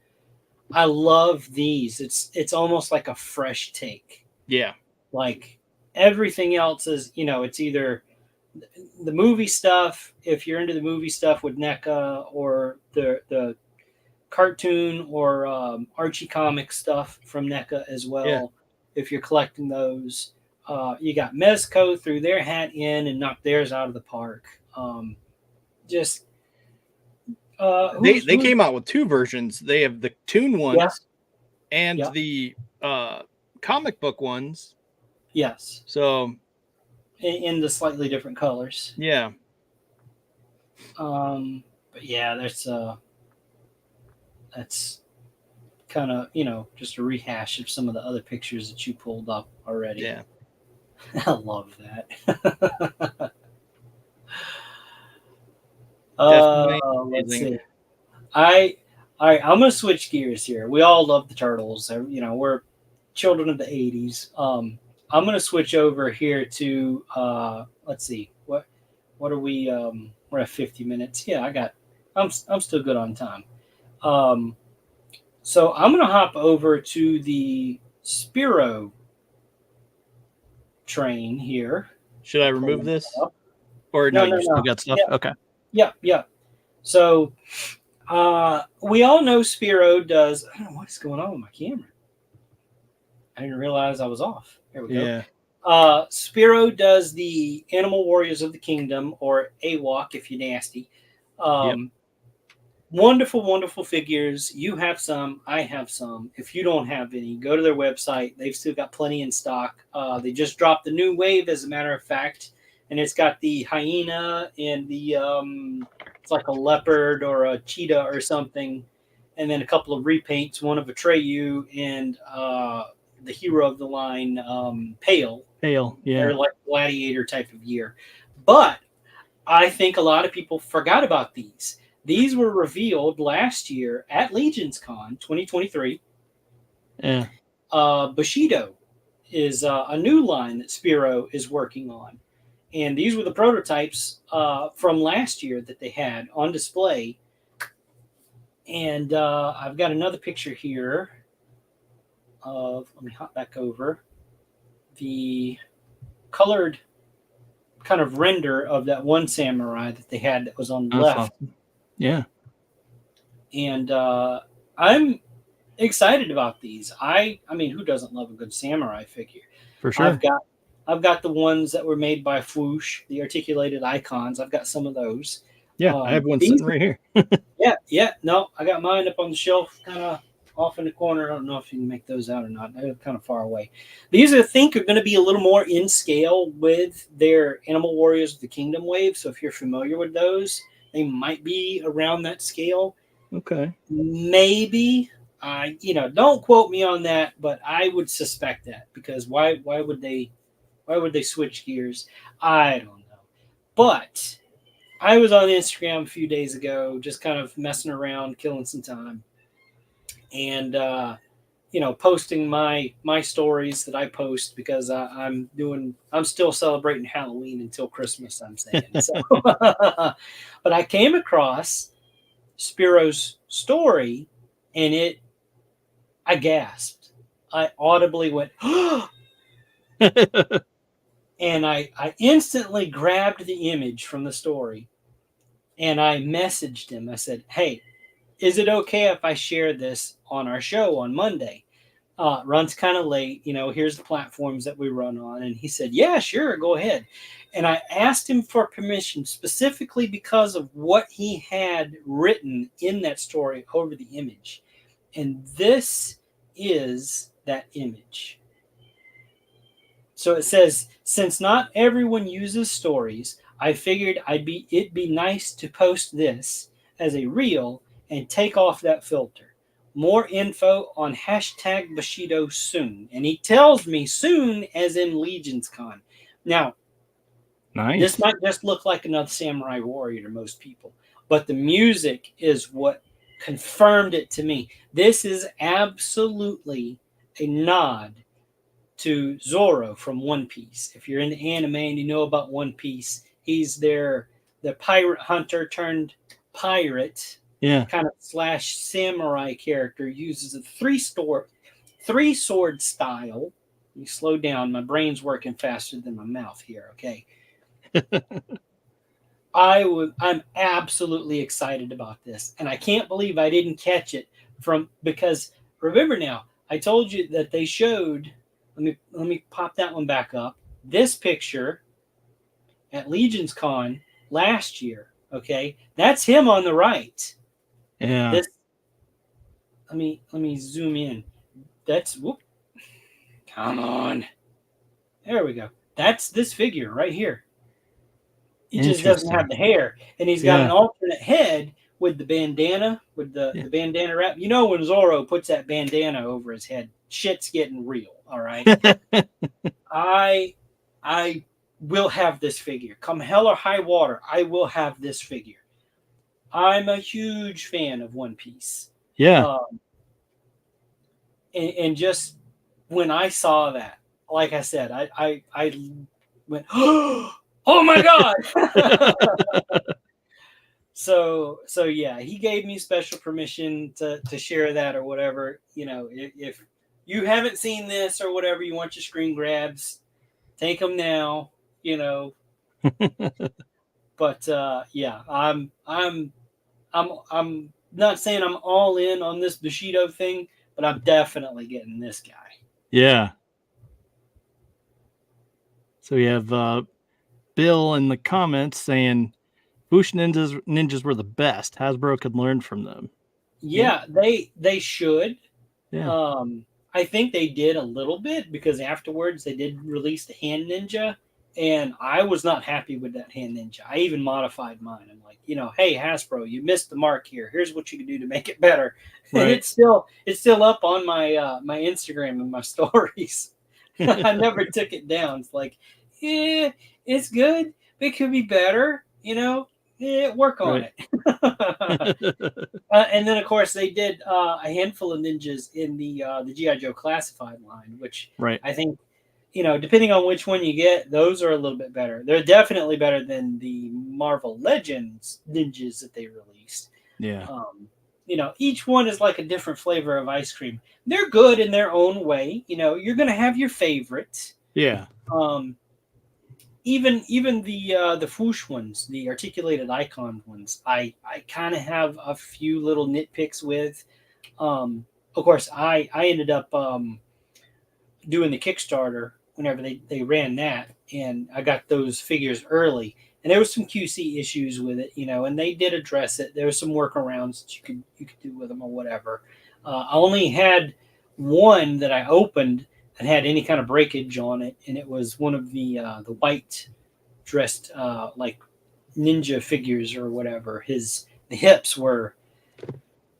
I love these. It's almost like a fresh take. Yeah. Like everything else is, it's either the movie stuff, if you're into the movie stuff with NECA, or the cartoon or Archie comic stuff from NECA as Yeah. well. If you're collecting those, you got Mezco threw their hat in and knocked theirs out of the park. Just They came out with two versions. They have the toon ones and yeah, the comic book ones. yes, So in the slightly different colors. yeah. But yeah, that's kind of just a rehash of some of the other pictures that you pulled up already. Yeah. I love that. Definitely Let's amazing. see. All right. I'm gonna switch gears here. We all love the turtles. We're children of the '80s. I'm gonna switch over here to let's see what are we? We're at 50 minutes. Yeah, I'm still good on time. Um, So I'm going to hop over to the Spiro train here. Should I remove this? Or No, you still got stuff? Yeah. Okay. Yeah. So we all know Spiro does. I don't know what is going on with my camera. I didn't realize I was off. There we go. Yeah. Spiro does the Animal Warriors of the Kingdom, or AWOC if you're nasty. Yep. Wonderful, wonderful figures. You have some. I have some. If you don't have any, go to their website. They've still got plenty in stock. They just dropped the new wave, as a matter of fact. And it's got the hyena and the, it's like a leopard or a cheetah or something. And then a couple of repaints, one of Atreyu and the hero of the line, Pale. Pale, yeah. They're like gladiator type of gear. But I think a lot of people forgot about these. These were revealed last year at Legion's Con 2023. Yeah. Bushido is a new line that Spiro is working on. And these were the prototypes from last year that they had on display. And I've got another picture here of, let me hop back over, the colored kind of render of that one samurai that they had that was on the left. Awesome. Yeah. And I'm excited about these. I mean, who doesn't love a good samurai figure? For sure. I've got the ones that were made by Fwoosh, the articulated icons. I've got some of those. Yeah, I have one sitting right here. Yeah. No, I got mine up on the shelf, kind of off in the corner. I don't know if you can make those out or not. They're kind of far away. These, I think, are going to be a little more in scale with their Animal Warriors of the Kingdom wave. So if you're familiar with those, they might be around that scale. Okay. Maybe. Don't quote me on that, but I would suspect that, because why would they switch gears? I don't know. But I was on Instagram a few days ago, just kind of messing around, killing some time, and posting my stories that I post, because I'm still celebrating Halloween until Christmas, I'm saying. So, but I came across Spiro's story, and I gasped. I audibly went, and I instantly grabbed the image from the story, and I messaged him. I said, "Hey, is it okay if I share this on our show on Monday? Runs kind of late. Here's the platforms that we run on." And he said, "Yeah, sure, go ahead." And I asked him for permission, specifically because of what he had written in that story over the image. And this is that image. So it says, "Since not everyone uses stories, I figured it'd be nice to post this as a reel and take off that filter. More info on hashtag Bushido soon." And he tells me soon as in Legion's Con. Now, nice. This might just look like another Samurai Warrior to most people, but the music is what confirmed it to me. This is absolutely a nod to Zoro from One Piece. If you're into anime and you know about One Piece, he's the pirate hunter turned pirate, kind of / samurai character. Uses a three sword style. You slow down. My brain's working faster than my mouth here. Okay. I'm absolutely excited about this, and I can't believe I didn't catch it because remember now, I told you that they showed. Let me pop that one back up. This picture at Legion's Con last year. Okay, that's him on the right. Yeah. Let me zoom in. Come on. There we go. That's this figure right here. He just doesn't have the hair, and he's got an alternate head with the bandana, with the bandana wrap. When Zoro puts that bandana over his head, shit's getting real. All right. I will have this figure. Come hell or high water, I will have this figure. I'm a huge fan of One Piece. Yeah. And just when I saw that, like I said, I went, oh my God. So yeah, he gave me special permission to share that or whatever. You know, if you haven't seen this or whatever, you want your screen grabs, take them now. You know, but yeah, I'm not saying I'm all in on this Bushido thing, but I'm definitely getting this guy. Yeah. So we have Bill in the comments saying Bush ninjas were the best. Hasbro could learn from them. Yeah, they should. Yeah. I think they did a little bit because afterwards they did release the Hand Ninja, and I was not happy with that Hand Ninja. I even modified mine. I'm like, you know, hey Hasbro, you missed the mark here. Here's what you can do to make it better. Right. And it's still up on my my Instagram and my stories. I never took it down. It's like, yeah, it's good, but it could be better. You know, work on it. And then, of course, they did a handful of ninjas in the G.I. Joe Classified line, which I think, you know, depending on which one you get, those are a little bit better. They're definitely better than the Marvel Legends ninjas that they released. Yeah. You know, each one is like a different flavor of ice cream. They're good in their own way. You know, you're going to have your favorites. Yeah. Even the Foosh ones, the articulated icon ones, I kind of have a few little nitpicks with. Of course, I ended up doing the Kickstarter whenever they ran that, and I got those figures early. And there was some QC issues with it, you know, and they did address it. There was some workarounds that you could do with them or whatever. I only had one that I opened that had any kind of breakage on it, and it was one of the white dressed like ninja figures or whatever. The hips were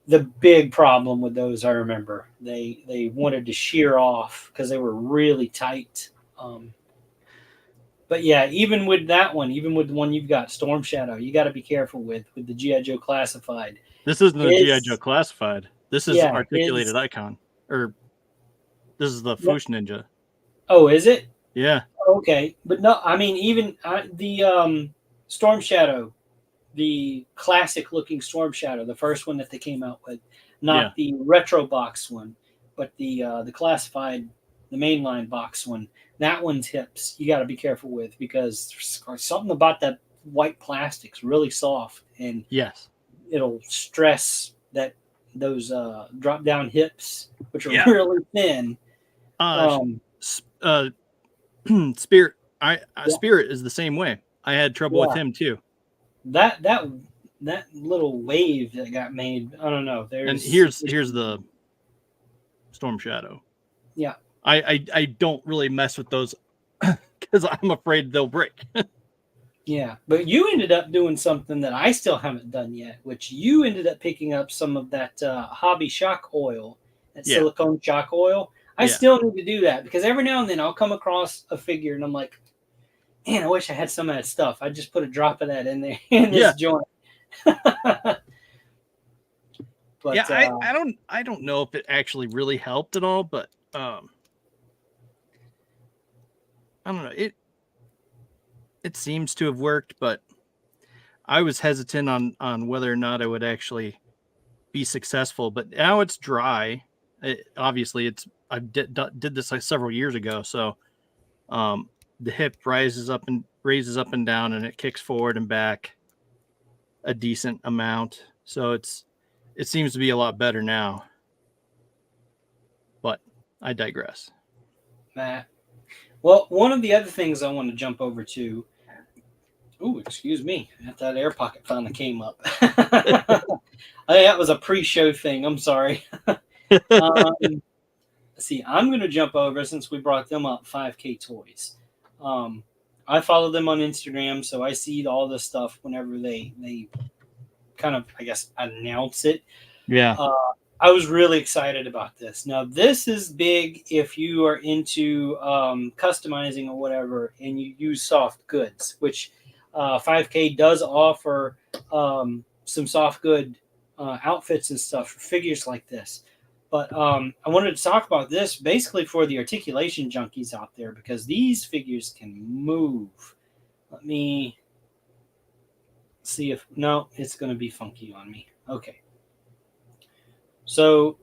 the big problem with those. I remember they wanted to shear off because they were really tight. But yeah, even with that one, even with the one you've got, Storm Shadow, you got to be careful with the G.I. Joe Classified. This isn't the G.I. Joe Classified. This is articulated icon. Or this is the Foosh Ninja. Oh, is it? Yeah. Okay. But no, I mean, even the Storm Shadow, the classic looking Storm Shadow, the first one that they came out with, not the retro box one, but the Classified, the mainline box one. That one's hips you got to be careful with because something about that white plastic's really soft, and it'll stress those drop down hips, which are really thin. Spirit, Spirit is the same way. I had trouble with him too. That little wave that got made, I don't know. And here's the Storm Shadow. Yeah. I don't really mess with those because I'm afraid they'll break. Yeah, but you ended up doing something that I still haven't done yet, which you ended up picking up some of that hobby shock oil, that silicone shock oil. I still need to do that because every now and then I'll come across a figure and I'm like, man, I wish I had some of that stuff. I just put a drop of that in there in this joint. But, I don't know if it actually really helped at all, but I don't know. It seems to have worked, but I was hesitant on whether or not I would actually be successful. But now it's dry. Obviously, I did this like several years ago, so the hip raises up and down, and it kicks forward and back a decent amount. So it seems to be a lot better now. But I digress. Matt. Well, one of the other things I want to jump over to. Oh, excuse me. That air pocket finally came up. That was a pre-show thing. I'm sorry. Let's see. I'm going to jump over, since we brought them up, 5K Toys. I follow them on Instagram, so I see all this stuff whenever they kind of, I guess, announce it. Yeah. I was really excited about this. Now, this is big if you are into customizing or whatever, and you use soft goods, which 5K does offer some soft good outfits and stuff for figures like this. But I wanted to talk about this basically for the articulation junkies out there, because these figures can move. Let me see if no, it's going to be funky on me. Okay. So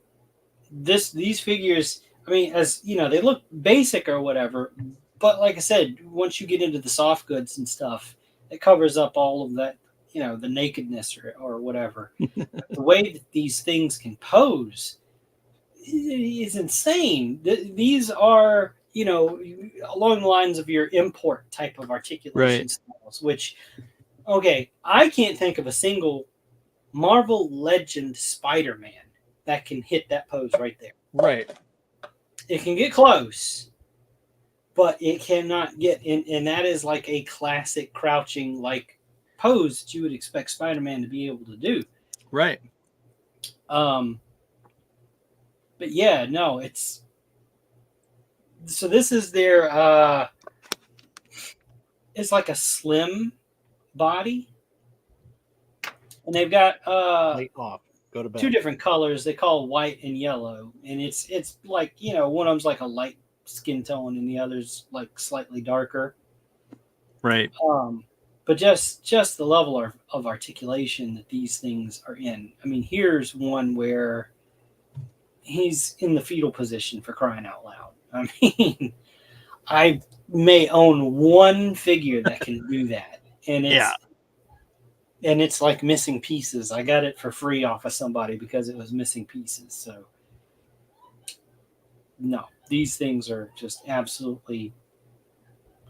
these figures, I mean, as you know, they look basic or whatever, but like I said, once you get into the soft goods and stuff, it covers up all of that, you know, the nakedness or whatever. The way that these things can pose is insane. These are, you know, along the lines of your import type of articulation styles, which, okay, I can't think of a single Marvel Legend Spider-Man that can hit that pose right there. Right. It can get close, but it cannot get in, and that is like a classic crouching like pose that you would expect Spider-Man to be able to do. Right. But yeah, no, it's so this is their it's like a slim body. And they've got Light off. Go to bed. 2 different colors. They call white and yellow, and it's like, you know, one of them's like a light skin tone, and the other's like slightly darker. Right. But just the level of articulation that these things are in. I mean, here's one where he's in the fetal position, for crying out loud. I mean, I may own one figure that can do that, and it's like missing pieces. I got it for free off of somebody because it was missing pieces. So no, these things are just absolutely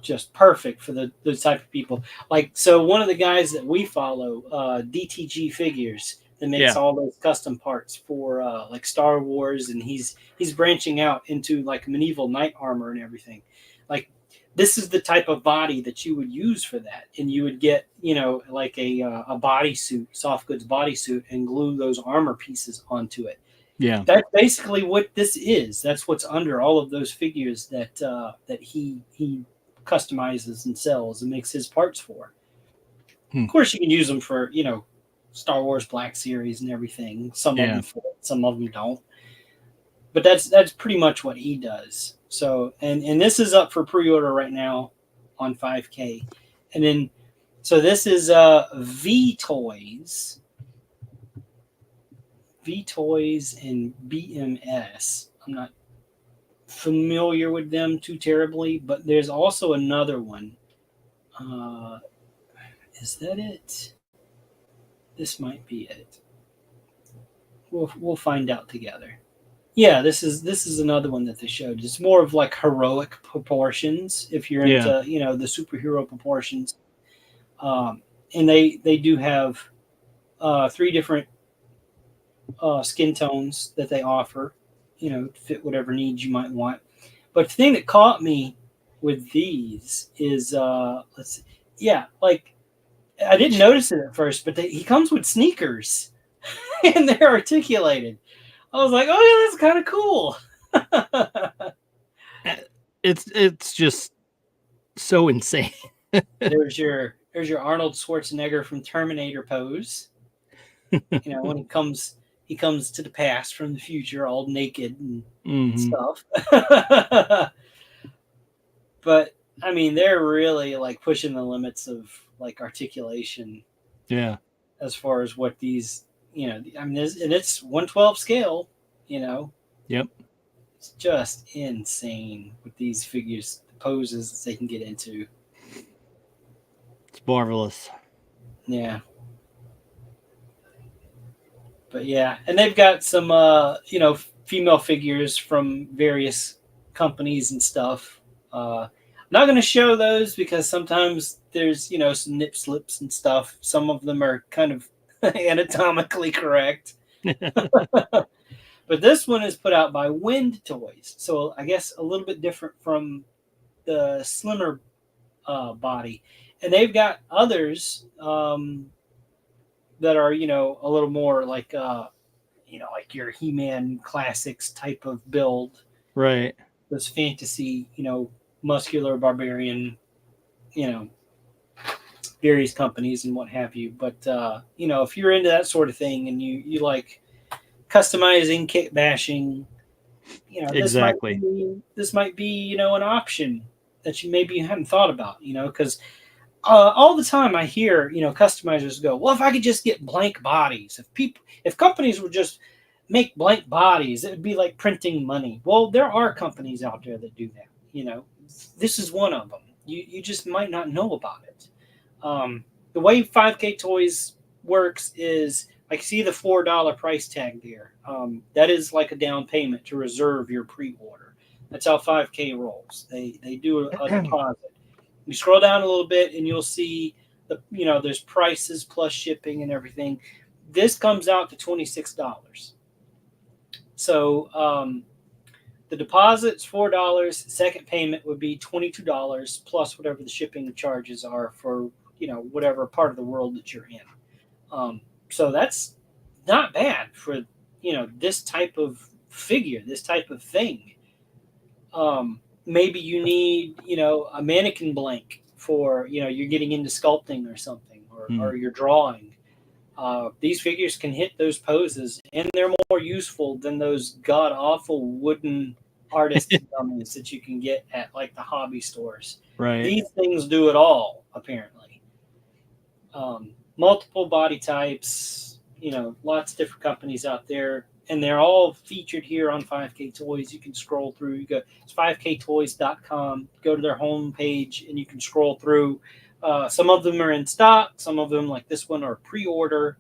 just perfect for those type of people. Like, so one of the guys that we follow, DTG Figures, that makes all those custom parts for like Star Wars, and he's branching out into like medieval knight armor and everything. Like, this is the type of body that you would use for that, and you would get, you know, like a bodysuit, soft goods bodysuit, and glue those armor pieces onto it. Yeah, that's basically what this is. That's what's under all of those figures that that he customizes and sells and makes his parts for. Of course, you can use them for, you know, Star Wars Black Series and everything. Some of them fit, some of them don't. But that's pretty much what he does. So, and this is up for pre-order right now on 5K. And then, so this is V-Toys and BMS. I'm not familiar with them too terribly, but there's also another one. Is that it? This might be it. We'll find out together. Yeah, this is another one that they showed. It's more of like heroic proportions, if you're into, you know, the superhero proportions. And they do have 3 different skin tones that they offer, you know, to fit whatever needs you might want. But the thing that caught me with these is, let's see, yeah, like, I didn't notice it at first, but he comes with sneakers, and they're articulated. I was like, oh yeah, that's kind of cool. It's just so insane. There's your Arnold Schwarzenegger from Terminator pose. You know, when he comes to the past from the future, all naked and stuff. But I mean, they're really like pushing the limits of like articulation. Yeah. As far as what these, you know, I mean, and it's 1/12 scale. You know. Yep. It's just insane with these figures, the poses that they can get into. It's marvelous. Yeah. But yeah, and they've got some, you know, female figures from various companies and stuff. I'm not going to show those because sometimes there's, you know, some nip slips and stuff. Some of them are kind of anatomically correct. But this one is put out by Wind Toys. So I guess a little bit different from the slimmer body. And they've got others that are, you know, a little more like, you know, like your He-Man classics type of build. Right. Those fantasy, you know, muscular barbarian, you know, various companies and what have you. But, you know, if you're into that sort of thing and you like customizing, kit bashing, you know, this might be, you know, an option that you maybe hadn't thought about, you know, because all the time I hear, customizers go, well, if I could just get blank bodies, if companies would just make blank bodies, it would be like printing money. Well, there are companies out there that do that. This is one of them. You just might not know about it. The way 5K Toys works is, like, see the $4 price tag there. That is like a down payment to reserve your pre-order. That's how 5K rolls. They do a deposit. You scroll down a little bit and you'll see there's prices plus shipping and everything. This comes out to $26. So the deposit's $4. Second payment would be $22 plus whatever the shipping charges are for whatever part of the world that you're in. So that's not bad for this type of figure, this type of thing. Maybe you need a mannequin blank for you're getting into sculpting or something, or you're drawing. These figures can hit those poses, and they're more useful than those god awful wooden artist dummies that you can get at like the hobby stores. Right. These things do it all, apparently. Multiple body types, lots of different companies out there, and they're all featured here on 5K Toys. You can scroll through. You go, it's 5ktoys.com. Go to their homepage, and you can scroll through. Some of them are in stock. Some of them, like this one, are pre-order.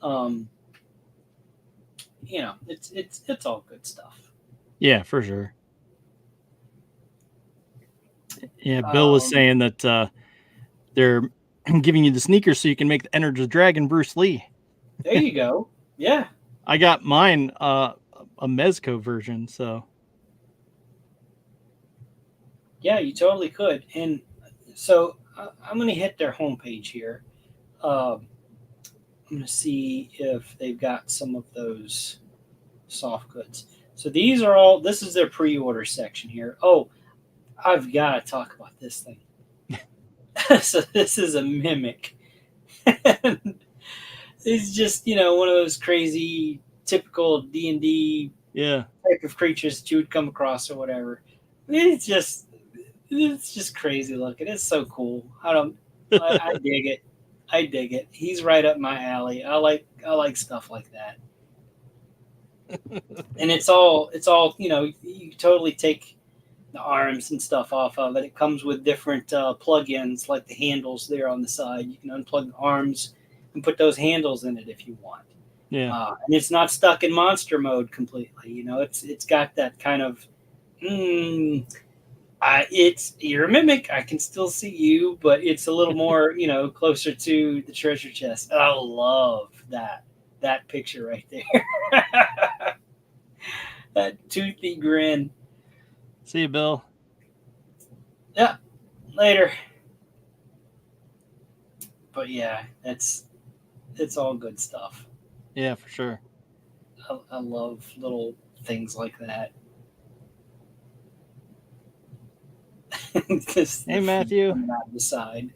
It's all good stuff. Yeah, for sure. Yeah, Bill was saying that they're giving you the sneakers so you can make the Enter the Dragon Bruce Lee. There you go. Yeah. I got mine a Mezco version, so. Yeah, you totally could. And so I'm going to hit their homepage here. I'm going to see if they've got some of those soft goods. So this is their pre-order section here. Oh, I've got to talk about this thing. So this is a mimic. It's just, one of those crazy, typical D&D type of creatures that you would come across or whatever. It's just crazy looking. It's so cool. I dig it. I dig it. He's right up my alley. I like stuff like that. And it's all, you totally take the arms and stuff off of it. It comes with different plug-ins, like the handles there on the side. You can unplug the arms and put those handles in it if you want. Yeah. And it's not stuck in monster mode completely. It's got that kind of, you're a mimic. I can still see you, but it's a little more, closer to the treasure chest. I love that picture right there. That toothy grin. See you, Bill. Yeah, later. But yeah, it's all good stuff. Yeah, for sure. I love little things like that. Hey, Matthew. The side.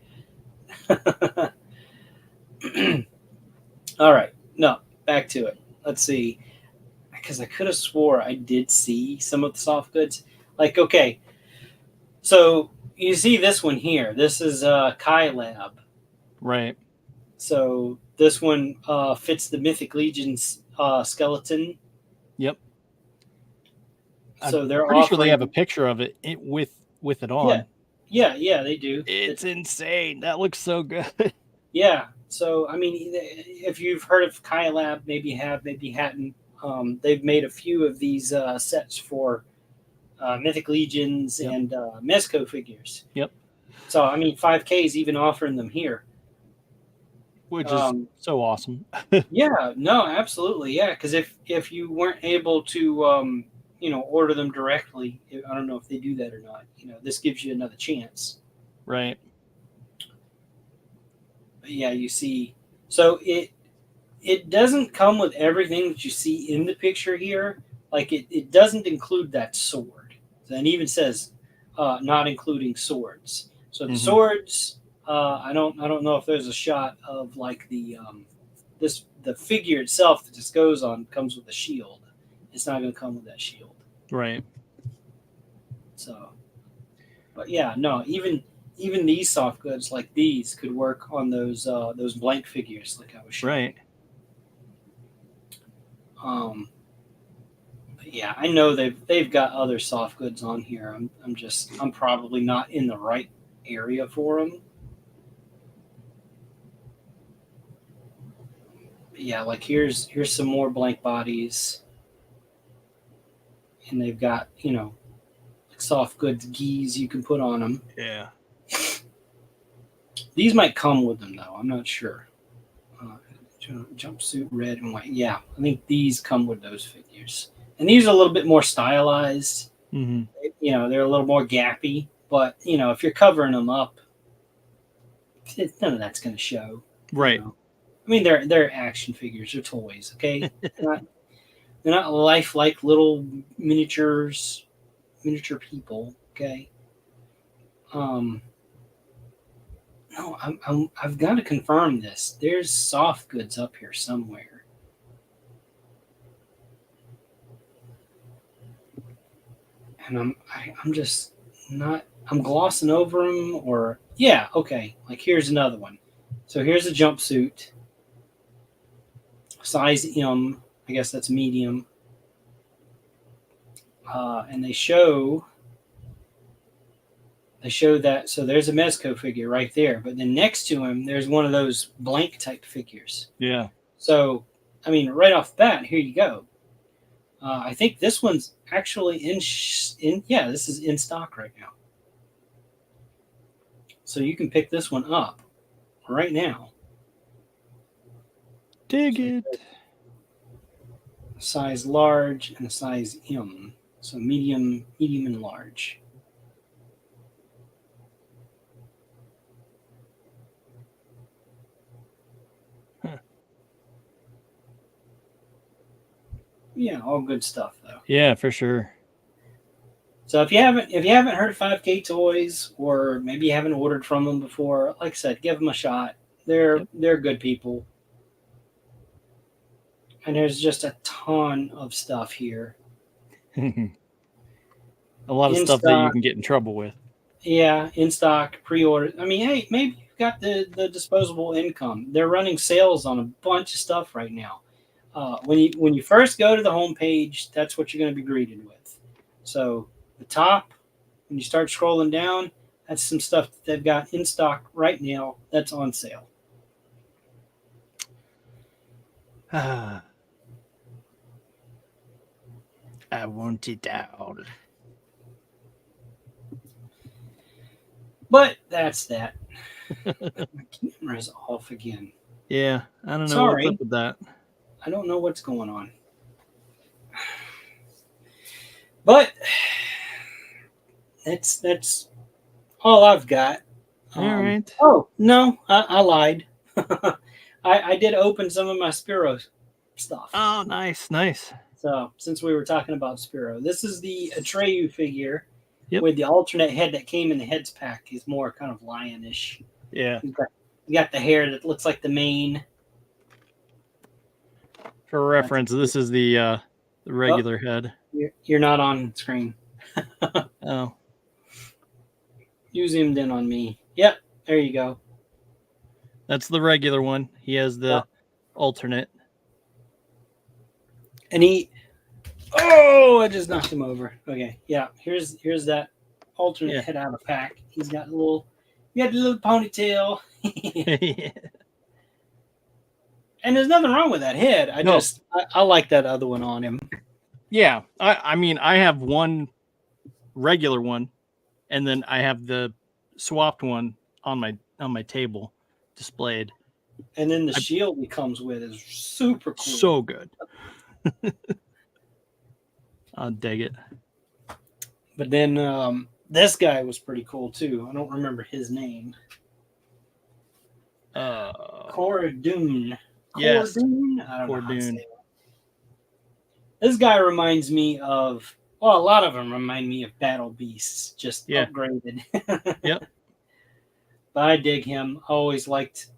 All right. No, back to it. Let's see. Because I could have swore I did see some of the soft goods. Like, okay. So you see this one here. This is Kai Lab. Right. So this one fits the Mythic Legion's skeleton. Yep. So they're pretty sure they have a picture of it with it on. Yeah, they do. It's insane. That looks so good. Yeah. So, I mean, if you've heard of Kai Lab, maybe you have, maybe you hadn't. They've made a few of these sets for Mythic Legions and Mezco figures. Yep. So, I mean, 5K is even offering them here. Which is so awesome. Yeah, no, absolutely. Yeah, because if you weren't able to, order them directly, I don't know if they do that or not. This gives you another chance. Right. But yeah, you see. So it doesn't come with everything that you see in the picture here. Like it doesn't include that sword. And it even says not including swords. So the swords, I don't know if there's a shot of like the figure itself that this goes on comes with a shield. It's not going to come with that shield. Right. So, but yeah, no, even even these soft goods like these could work on those blank figures like I was showing. Right. But yeah, I know they've got other soft goods on here. I'm probably not in the right area for them. But yeah, like here's some more blank bodies, and they've got like soft goods geese you can put on them. Yeah. These might come with them though. I'm not sure. Jumpsuit red and white. Yeah, I think these come with those figures. And these are a little bit more stylized. Mm-hmm. They're a little more gappy. But, if you're covering them up, none of that's going to show. Right. I mean, they're action figures. They're toys, okay? they're not lifelike little miniature people, okay? No, I've got to confirm this. There's soft goods up here somewhere. And I'm just not. I'm glossing over them, or yeah, okay. Like here's another one. So here's a jumpsuit, size M. I guess that's medium. And they show that, so there's a Mezco figure right there, but then next to him there's one of those blank type figures. Yeah. So I mean, right off the bat, here you go. I think this one's actually this is in stock right now. So you can pick this one up right now. Dig it. Size large and a size M. So medium, and large. Yeah, all good stuff though. Yeah, for sure. So if you haven't heard of 5K Toys, or maybe you haven't ordered from them before, like I said, give them a shot. They're good people. And there's just a ton of stuff here. A lot of In stuff stock. that you can get in trouble with. Yeah, in stock, pre-order. I mean, hey, maybe you've got the disposable income. They're running sales on a bunch of stuff right now. When you first go to the homepage, that's what you're going to be greeted with. So the top, when you start scrolling down, that's some stuff that they've got in stock right now that's on sale. I want it out. But that's that. My camera's off again. Yeah, I don't know Sorry. what's up with that. I don't know what's going on. But that's all I've got. All right. Oh, no, I lied. I did open some of my Spiro stuff. Oh, nice. So, since we were talking about Spiro, this is the Atreyu figure Yep. with the alternate head that came in the heads pack. He's more kind of lionish. Yeah. You got the hair that looks like the mane. For reference, this is the regular head. You're not on screen. Oh. You zoomed in on me. Yep, there you go. That's the regular one. He has the alternate. And I just knocked him over. Okay, yeah. Here's that alternate head out of pack. He's got the little ponytail. Yeah. And there's nothing wrong with that head. I like that other one on him. Yeah. I mean, I have one regular one, and then I have the swapped one on my table displayed. And then the shield he comes with is super cool. So good. I'll dig it. But then this guy was pretty cool too. I don't remember his name. Cordoon. Yes. Cordoon? I don't know how to say Cordoon. it. This guy reminds me of, well, a lot of them remind me of Battle Beasts, just upgraded. Yep. But I dig him. Always liked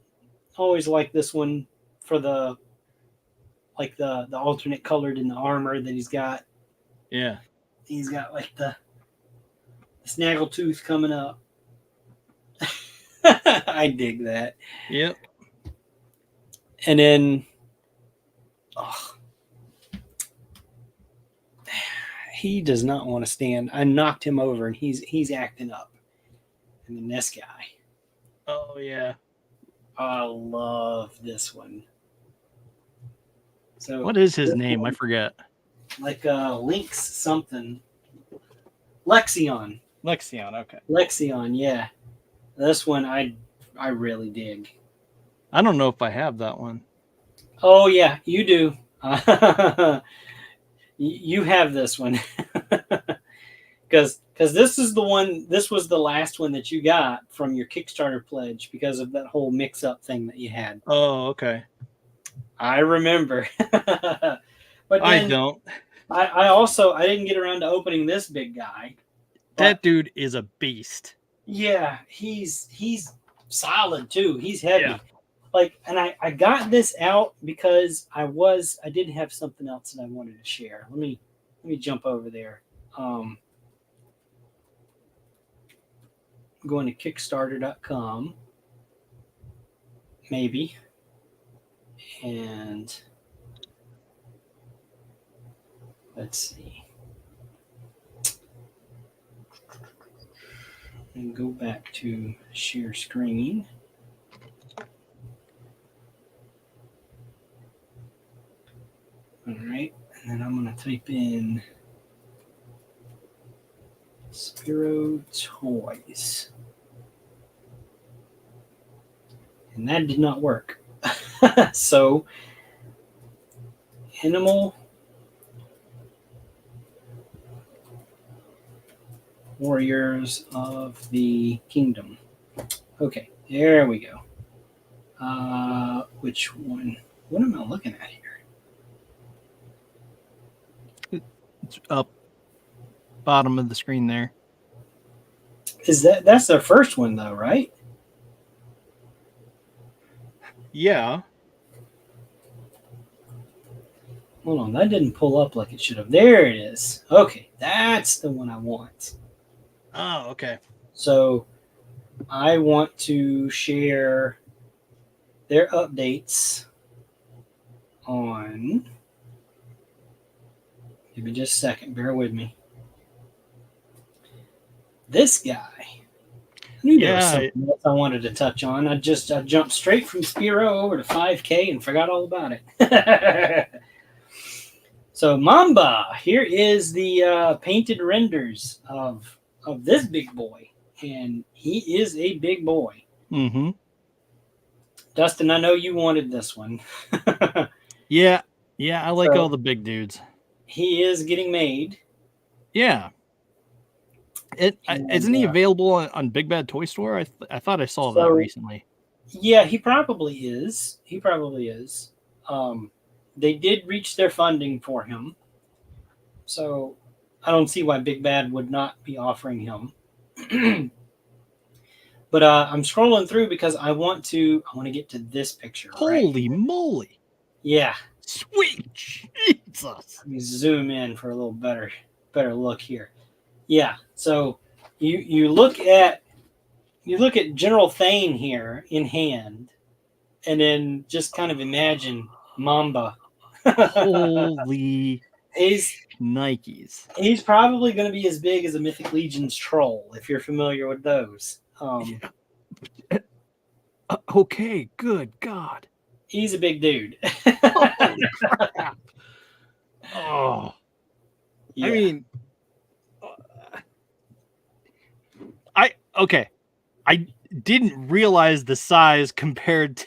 this one for the alternate colored in the armor that he's got. Yeah. He's got like the snaggletooth coming up. I dig that. Yep. And then, he does not want to stand. I knocked him over, and he's acting up. And then this guy. Oh yeah. I love this one. So what is his name? I forget. Like Lynx something. Lexion. Okay. Lexion, yeah. This one I really dig. I don't know if I have that one. Oh yeah, you do. You have this one. Because this is the one. This was the last one that you got from your Kickstarter pledge because of that whole mix-up thing that you had. Oh, okay. I remember. But then I don't. I didn't get around to opening this big guy. That dude is a beast. Yeah, he's solid too. He's heavy. Yeah. Like, and I got this out because I did have something else that I wanted to share. Let me jump over there. Going to Kickstarter.com, maybe, and let's see. And go back to share screen. All right, and then I'm going to type in Spiro Toys. And that did not work. So, Animal Warriors of the Kingdom. Okay, there we go. Which one? What am I looking at here? It's up bottom of the screen there. That's their first one though, right? Yeah. Hold on, that didn't pull up like it should have. There it is. Okay, that's the one I want. Oh, okay. So I want to share their updates on. Give me just a second. Bear with me. This guy. I knew there was something else I wanted to touch on. I jumped straight from Spiro over to 5K and forgot all about it. So Mamba, here is the painted renders of this big boy, and he is a big boy. Mm-hmm. Dustin, I know you wanted this one. Yeah, I like all the big dudes. He is getting made. Yeah. Isn't he available on Big Bad Toy Store? I thought I saw that recently. Yeah, he probably is. They did reach their funding for him, so I don't see why Big Bad would not be offering him. But I'm scrolling through because I want to get to this picture. Holy moly! Yeah, sweet Jesus! Let me zoom in for a little better look here. Yeah, so you look at General Thane here in hand, and then just kind of imagine Mamba. Holy Nikes! He's probably going to be as big as a Mythic Legion's troll, if you're familiar with those. Okay, good God. He's a big dude. Holy crap. Oh. Yeah. I mean, I didn't realize the size compared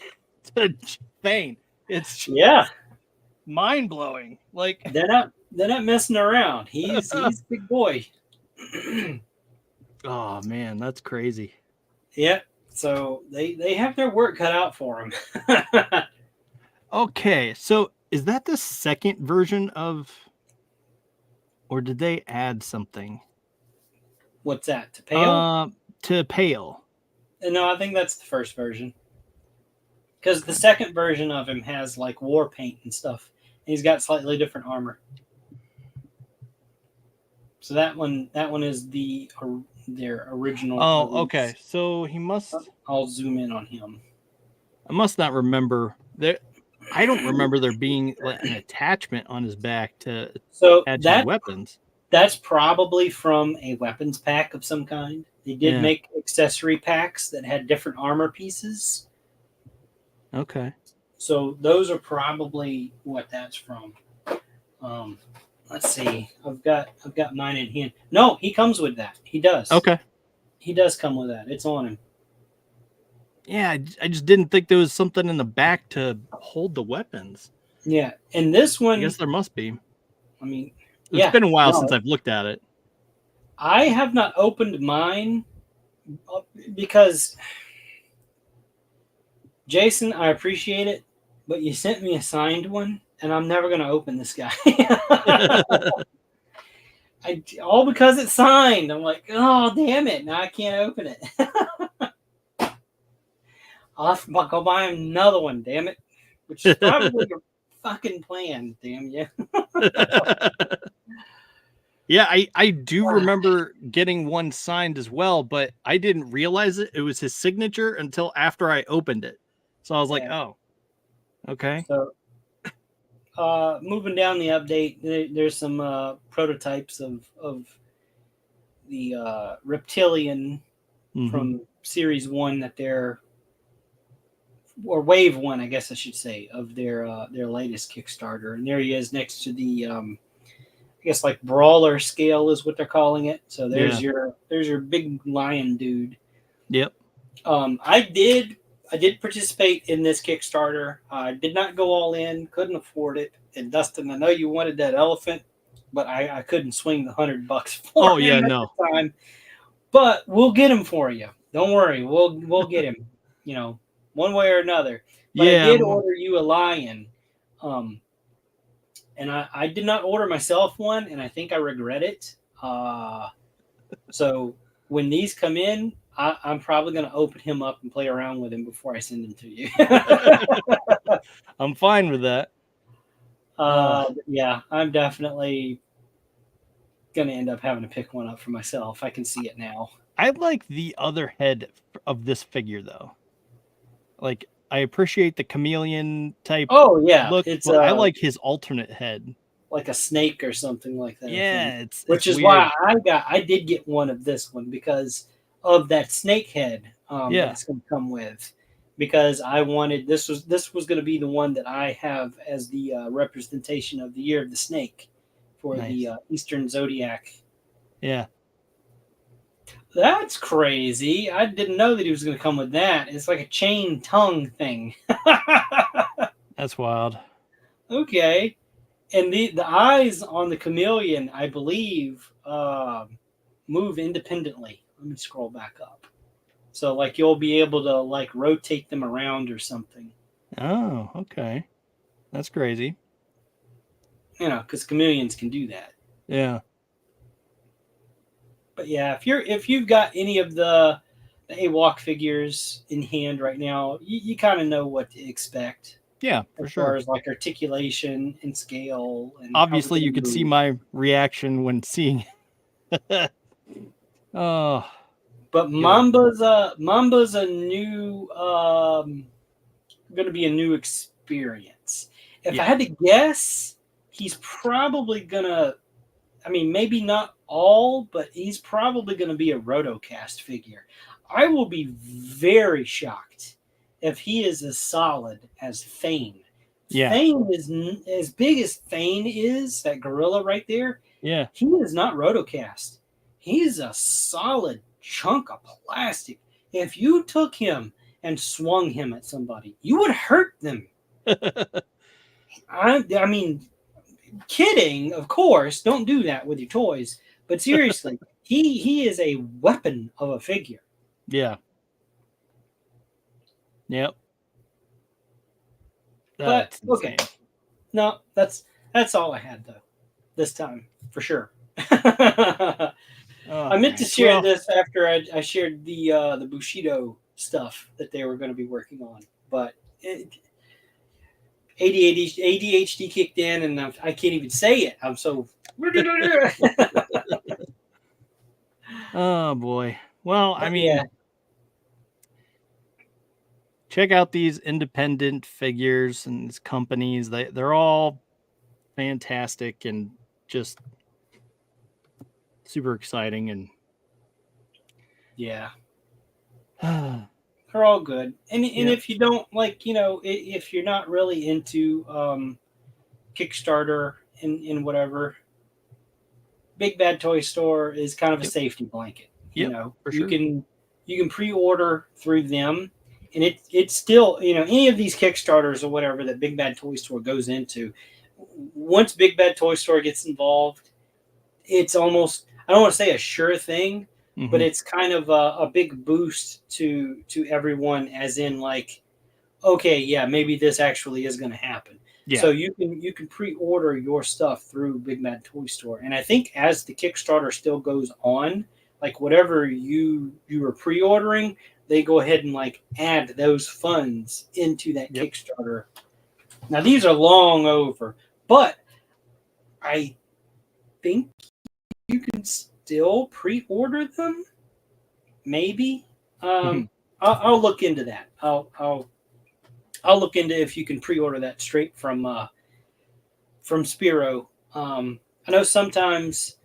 to Thane. It's mind blowing. Like they're not messing around. He's a big boy. Oh man, that's crazy. Yeah. So they have their work cut out for them. Okay, so is that the second version of, or did they add something? What's that? To Pale? To Pale. No, I think that's the first version. Because the second version of him has like war paint and stuff. And he's got slightly different armor. So that one is their original. Oh, release. Okay. So he must. I'll zoom in on him. I must not remember there. I don't remember there being like an attachment on his back to attach his weapons. That's probably from a weapons pack of some kind. They did make accessory packs that had different armor pieces. Okay. So those are probably what that's from. Let's see. I've got mine in hand. No, he comes with that. He does. Okay. He does come with that. It's on him. Yeah, I just didn't think there was something in the back to hold the weapons. Yeah, and this one, I guess there must be. I mean, it's been a while since I've looked at it. I have not opened mine because, Jason, I appreciate it, but you sent me a signed one, and I'm never going to open this guy. All because it's signed. I'm like, oh, damn it. Now I can't open it. I'll have to go buy another one, damn it. Which is probably your fucking plan, damn you. Yeah, I do remember getting one signed as well, but I didn't realize it was his signature until after I opened it. So I was like, oh, okay. So, moving down the update, there's some prototypes of the reptilian from Series 1 that they're, or Wave 1, I guess I should say, of their latest Kickstarter. And there he is next to the, I guess like brawler scale is what they're calling it. So there's your big lion dude. Yep. I did participate in this Kickstarter. I did not go all in, couldn't afford it. And Dustin, I know you wanted that elephant, but I couldn't swing the $100 for him at the time. But we'll get him for you. Don't worry, we'll get him. You know, one way or another. But I did order you a lion. And I did not order myself one, and I think I regret it. So when these come in, I'm probably going to open him up and play around with him before I send him to you. I'm fine with that. Yeah, I'm definitely going to end up having to pick one up for myself. I can see it now. I like the other head of this figure, though. Like, I appreciate the chameleon type look, but I like his alternate head. Like a snake or something like that. Yeah, which is weird. Why I did get one of this one because of that snake head that it's going to come with. Because I wanted this was going to be the one that I have as the representation of the Year of the Snake for the Eastern Zodiac. Yeah. That's crazy. I didn't know that he was going to come with that. It's like a chain tongue thing. That's wild. Okay. And the eyes on the chameleon, I believe, move independently. Let me scroll back up. So, like, you'll be able to, like, rotate them around or something. Oh, okay. That's crazy. You know, because chameleons can do that. Yeah. But yeah, if you've got any of the AWOC figures in hand right now, you kind of know what to expect. Yeah, for sure. As far as like articulation and scale. And obviously, you could see my reaction when seeing. Oh. But Mamba's a new, going to be a new experience. If I had to guess, he's probably gonna. I mean, maybe not all, but he's probably going to be a Rotocast figure. I will be very shocked if he is as solid as Thane. Yeah. Thane is as big as Thane is, that gorilla right there. Yeah. He is not Rotocast. He's a solid chunk of plastic. If you took him and swung him at somebody, you would hurt them. I mean, kidding, of course. Don't do that with your toys. But seriously, he is a weapon of a figure. Yeah. Yep. But okay. No, that's all I had though. This time, for sure. I meant to share this after I shared the Bushido stuff that they were going to be working on, but ADHD kicked in, and I can't even say it. I'm so. Oh boy. Well, I mean, check out these independent figures and these companies. They're all fantastic and just super exciting. And yeah, they're all good. And if you don't like, if you're not really into Kickstarter and whatever, Big Bad Toy Store is kind of a safety blanket. For sure. You can pre-order through them, and it's still, any of these Kickstarters or whatever that Big Bad Toy Store goes into. Once Big Bad Toy Store gets involved, it's almost, I don't want to say a sure thing, but it's kind of a big boost to everyone, as in like, okay, yeah, maybe this actually is going to happen. Yeah. So you can pre-order your stuff through Big Bad Toy Store, and I think as the Kickstarter still goes on, like whatever you were pre-ordering, they go ahead and like add those funds into that Kickstarter. Now these are long over, but I think you can still pre-order them. Maybe. I'll look into that. I'll look into if you can pre-order that straight from Spiro. I know sometimes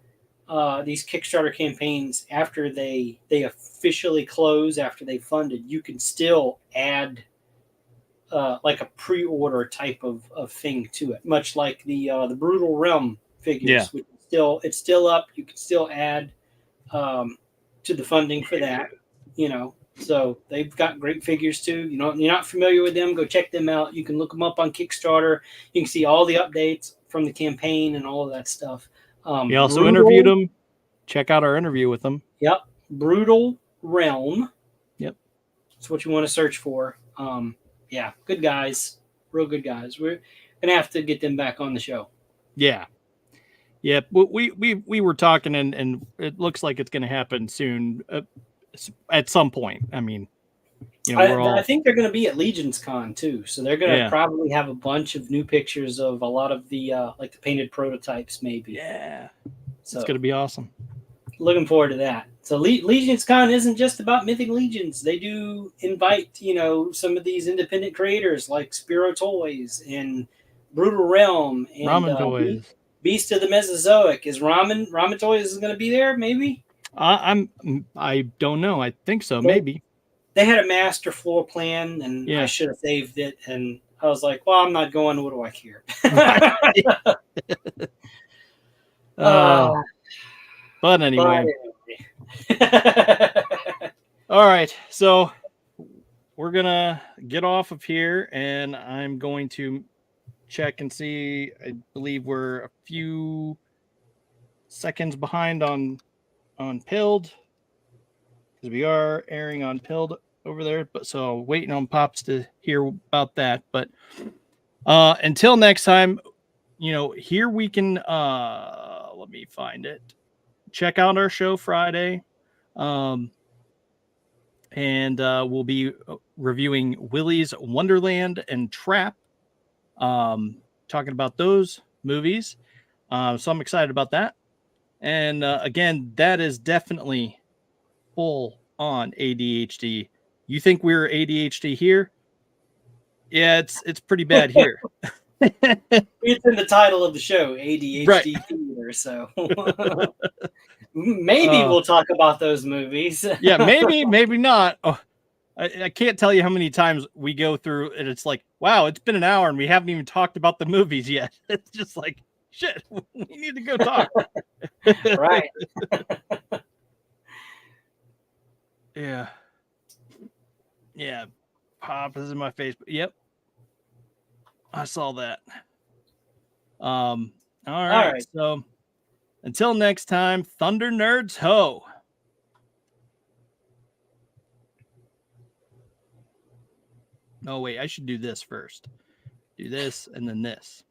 these Kickstarter campaigns, after they officially close, after they funded, you can still add like a pre-order type of thing to it, much like the Brutal Realm figures. Yeah. It's still up. You can still add to the funding for that. So they've got great figures too. You're not familiar with them, go check them out. You can look them up on Kickstarter. You can see all the updates from the campaign and all of that stuff. We also interviewed them. Check out our interview with them. Yep. Brutal Realm. Yep. That's what you want to search for. Yeah, good guys. Real good guys. We're going to have to get them back on the show. Yeah. Yeah, we were talking, and it looks like it's going to happen soon at some point. I mean, I think they're going to be at Legion's Con too, so they're going to probably have a bunch of new pictures of a lot of the like the painted prototypes, maybe. Yeah, so it's going to be awesome. Looking forward to that. So Legion's Con isn't just about Mythic Legions. They do invite some of these independent creators like Spiro Toys and Brutal Realm and Ramen Toys. Beast of the Mesozoic. Is Ramen Toys going to be there? Maybe. I don't know. I think so. Maybe. They had a master floor plan, and I should have saved it. And I was like, "Well, I'm not going. What do I care?" But anyway. All right. So we're gonna get off of here, and I'm going to check and see. I believe we're a few seconds behind on Pilled, because we are airing on Pilled over there, but so waiting on Pops to hear about that. But until next time, here we can let me find it. Check out our show Friday, and we'll be reviewing Willy's Wonderland and Trap, talking about those movies. So I'm excited about that. And again, that is definitely full on ADHD. You think we're ADHD here? Yeah, it's pretty bad here. It's in the title of the show, ADHD right. Theater. So maybe we'll talk about those movies. Yeah, maybe not. Oh, I can't tell you how many times we go through and it's like, wow, it's been an hour and we haven't even talked about the movies yet. It's just like, shit, we need to go talk. Right. Yeah. Pop is in my face. Yep. I saw that. All right. So until next time, Thunder Nerds ho. Oh wait, I should do this first. Do this and then this.